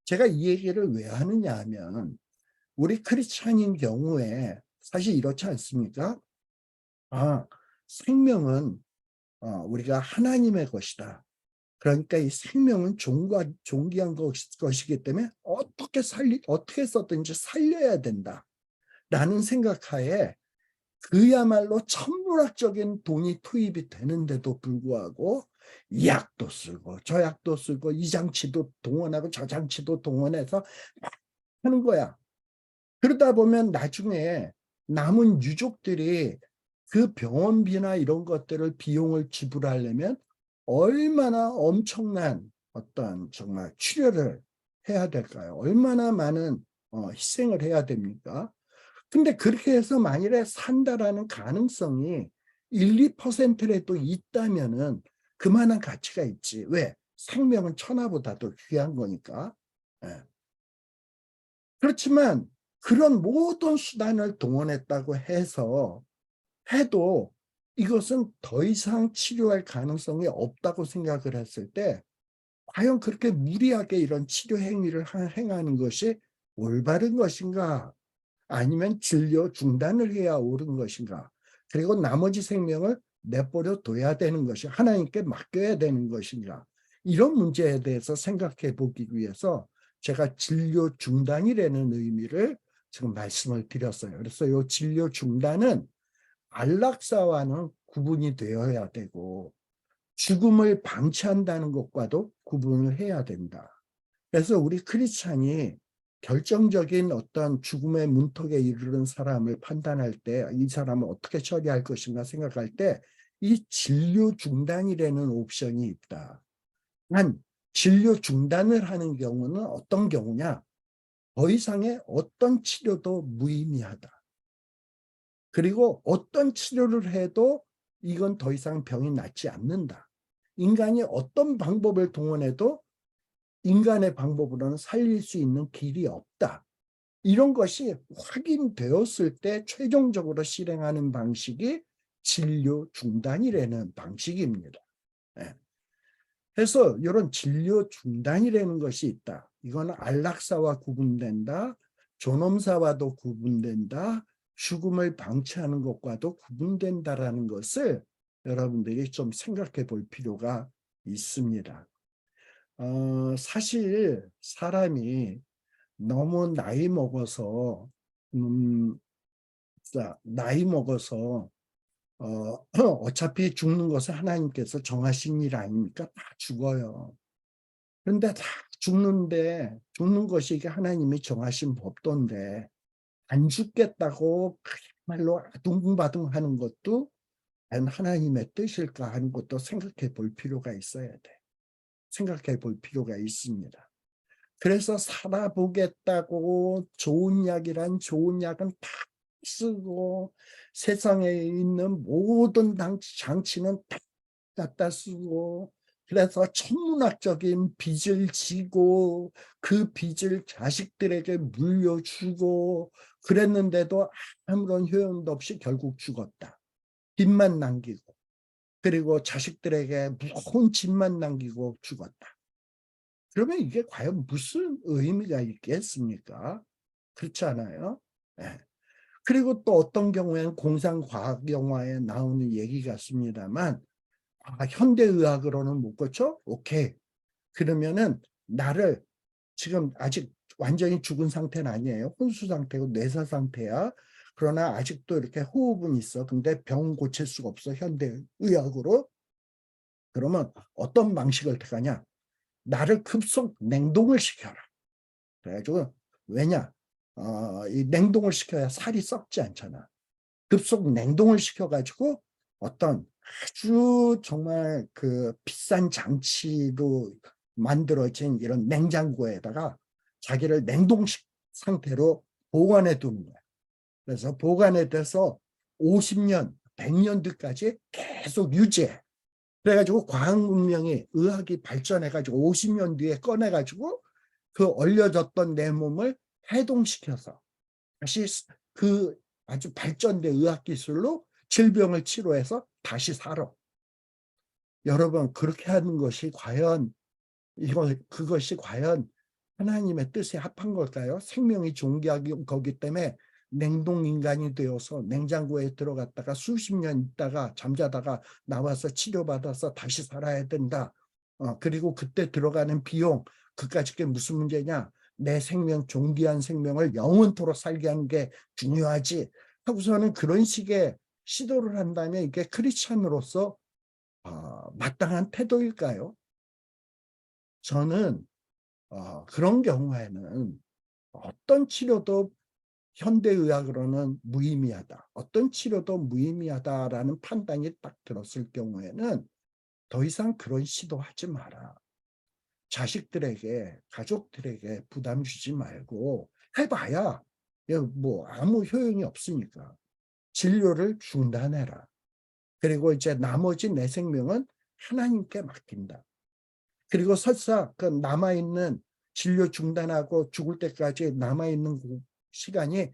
제가 이 얘기를 왜 하느냐 하면 우리 크리스찬인 경우에 사실 이렇지 않습니까? 생명은 우리가 하나님의 것이다. 그러니까 이 생명은 존귀한 것이기 때문에 어떻게 해서든지 살려야 된다. 라는 생각하에 그야말로 천문학적인 돈이 투입이 되는데도 불구하고 이 약도 쓰고 저 약도 쓰고 이 장치도 동원하고 저 장치도 동원해서 막 하는 거야. 그러다 보면 나중에 남은 유족들이 그 병원비나 이런 것들을 비용을 지불하려면 얼마나 엄청난 어떤 정말 치료를 해야 될까요? 얼마나 많은 희생을 해야 됩니까? 근데 그렇게 해서 만일에 산다라는 가능성이 1~2%라도 있다면은 그만한 가치가 있지. 왜? 생명은 천하보다도 귀한 거니까. 예. 그렇지만 그런 모든 수단을 동원했다고 해도 이것은 더 이상 치료할 가능성이 없다고 생각을 했을 때 과연 그렇게 무리하게 이런 치료 행위를 행하는 것이 올바른 것인가? 아니면 진료 중단을 해야 옳은 것인가? 그리고 나머지 생명을 내버려 둬야 되는 것이 하나님께 맡겨야 되는 것인가? 이런 문제에 대해서 생각해 보기 위해서 제가 진료 중단이라는 의미를 지금 말씀을 드렸어요. 그래서 이 진료 중단은 안락사와는 구분이 되어야 되고 죽음을 방치한다는 것과도 구분을 해야 된다. 그래서 우리 크리스찬이 결정적인 어떤 죽음의 문턱에 이르는 사람을 판단할 때 이 사람을 어떻게 처리할 것인가 생각할 때 이 진료 중단이라는 옵션이 있다. 난 진료 중단을 하는 경우는 어떤 경우냐? 더 이상의 어떤 치료도 무의미하다. 그리고 어떤 치료를 해도 이건 더 이상 병이 낫지 않는다. 인간이 어떤 방법을 동원해도 인간의 방법으로는 살릴 수 있는 길이 없다. 이런 것이 확인되었을 때 최종적으로 실행하는 방식이 진료 중단이라는 방식입니다. 예. 그래서 이런 진료 중단이라는 것이 있다. 이건 안락사와 구분된다. 존엄사와도 구분된다. 죽음을 방치하는 것과도 구분된다라는 것을 여러분들이 좀 생각해 볼 필요가 있습니다. 사실 사람이 너무 나이 먹어서 나이 먹어서 어차피 죽는 것을 하나님께서 정하신 일 아닙니까? 다 죽어요. 그런데 다 죽는데 죽는 것이 이게 하나님이 정하신 법도인데 안 죽겠다고 그야말로 아둥바둥하는 것도 과연 하나님의 뜻일까 하는 것도 생각해 볼 필요가 있어야 돼. 생각해 볼 필요가 있습니다. 그래서 살아보겠다고 좋은 약이란 좋은 약은 다 쓰고 세상에 있는 모든 장치는 다 갖다 쓰고 그래서 천문학적인 빚을 지고 그 빚을 자식들에게 물려주고 그랬는데도 아무런 효용도 없이 결국 죽었다. 빚만 남기고 그리고 자식들에게 무거운 짐만 남기고 죽었다. 그러면 이게 과연 무슨 의미가 있겠습니까? 그렇지 않아요? 네. 그리고 또 어떤 경우에는 공상과학 영화에 나오는 얘기 같습니다만 현대의학으로는 못 고쳐? 오케이. 그러면은 나를 지금 아직 완전히 죽은 상태는 아니에요. 혼수 상태고 뇌사 상태야. 그러나 아직도 이렇게 호흡은 있어. 근데 병 고칠 수가 없어. 현대의학으로. 그러면 어떤 방식을 택하냐? 나를 급속 냉동을 시켜라. 그래가지고 왜냐? 이 냉동을 시켜야 살이 썩지 않잖아. 급속 냉동을 시켜가지고 어떤 아주 정말 그 비싼 장치로 만들어진 이런 냉장고에다가 자기를 냉동 상태로 보관해 두는 거야. 그래서 보관해 돼서 50년, 100년 뒤까지 계속 유지해. 그래가지고 과학 문명이 의학이 발전해가지고 50년 뒤에 꺼내가지고 그 얼려졌던 내 몸을 해동시켜서 다시 그 아주 발전된 의학 기술로 질병을 치료해서 다시 살아. 여러분 그렇게 하는 것이 과연 그것이 과연 하나님의 뜻에 합한 걸까요? 생명이 존귀한 거기 때문에 냉동 인간이 되어서 냉장고에 들어갔다가 수십 년 있다가 잠자다가 나와서 치료받아서 다시 살아야 된다. 그리고 그때 들어가는 비용 그까짓 게 무슨 문제냐? 내 생명 존귀한 생명을 영원토록 살게 하는 게 중요하지. 하고서는 그런 식의 시도를 한다면 이게 크리스찬으로서 마땅한 태도일까요? 저는 그런 경우에는 어떤 치료도 현대의학으로는 무의미하다. 어떤 치료도 무의미하다라는 판단이 딱 들었을 경우에는 더 이상 그런 시도하지 마라. 자식들에게, 가족들에게 부담 주지 말고 해봐야 뭐 아무 효용이 없으니까 진료를 중단해라. 그리고 이제 나머지 내 생명은 하나님께 맡긴다. 그리고 설사 그 남아있는 진료 중단하고 죽을 때까지 남아있는 시간이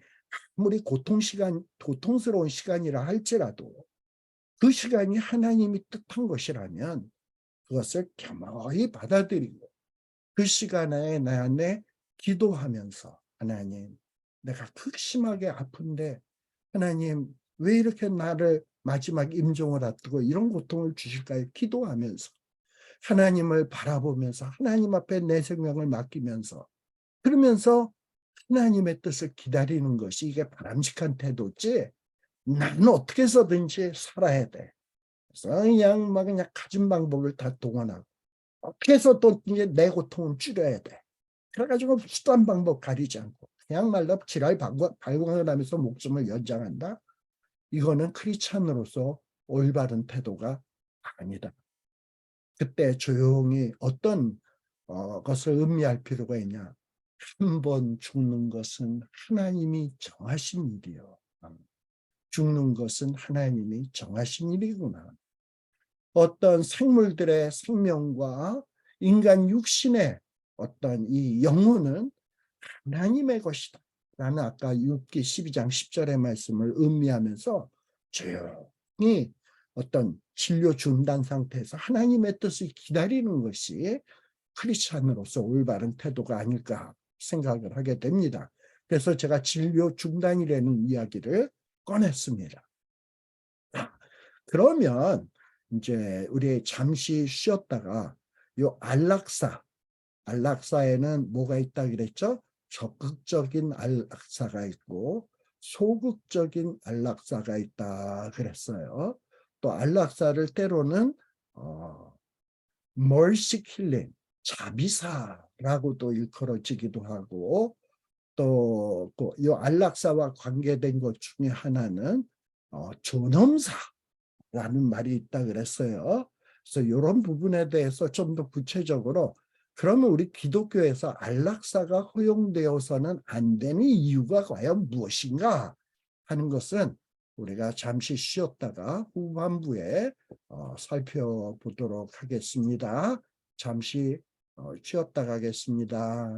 아무리 고통스러운 시간이라 할지라도 그 시간이 하나님이 뜻한 것이라면 그것을 겸허히 받아들이고 그 시간에 내 안에 기도하면서 하나님 내가 극심하게 아픈데 하나님 왜 이렇게 나를 마지막 임종을 앞두고 이런 고통을 주실까요? 기도하면서 하나님을 바라보면서 하나님 앞에 내 생명을 맡기면서 그러면서 하나님의 뜻을 기다리는 것이 이게 바람직한 태도지 나는 어떻게 해서든지 살아야 돼. 그래서 그냥 가진 방법을 다 동원하고 어떻게 해서 또 이제 내 고통을 줄여야 돼. 그래가지고 수단 방법 가리지 않고 그냥 말로 지랄 발광을 하면서 목숨을 연장한다. 이거는 크리스찬으로서 올바른 태도가 아니다. 그때 조용히 어떤 것을 음미할 필요가 있냐. 한 번 죽는 것은 하나님이 정하신 일이요. 죽는 것은 하나님이 정하신 일이구나. 어떤 생물들의 생명과 인간 육신의 어떤 이 영혼은 하나님의 것이다. 라는 아까 욥기 12장 10절의 말씀을 음미하면서 조용히 어떤 진료 중단 상태에서 하나님의 뜻을 기다리는 것이 크리스찬으로서 올바른 태도가 아닐까 생각을 하게 됩니다. 그래서 제가 진료 중단이라는 이야기를 꺼냈습니다. 그러면 이제 우리 잠시 쉬었다가 요 안락사에는 뭐가 있다 그랬죠? 적극적인 안락사가 있고 소극적인 안락사가 있다 그랬어요. 또 안락사를 때로는 mercy 킬링, 자비사라고도 일컬어지기도 하고 또 이 안락사와 관계된 것 중에 하나는 존엄사라는 말이 있다 그랬어요. 그래서 이런 부분에 대해서 좀 더 구체적으로 그러면 우리 기독교에서 안락사가 허용되어서는 안 되는 이유가 과연 무엇인가 하는 것은 우리가 잠시 쉬었다가 후반부에 살펴보도록 하겠습니다. 잠시 쉬었다 가겠습니다.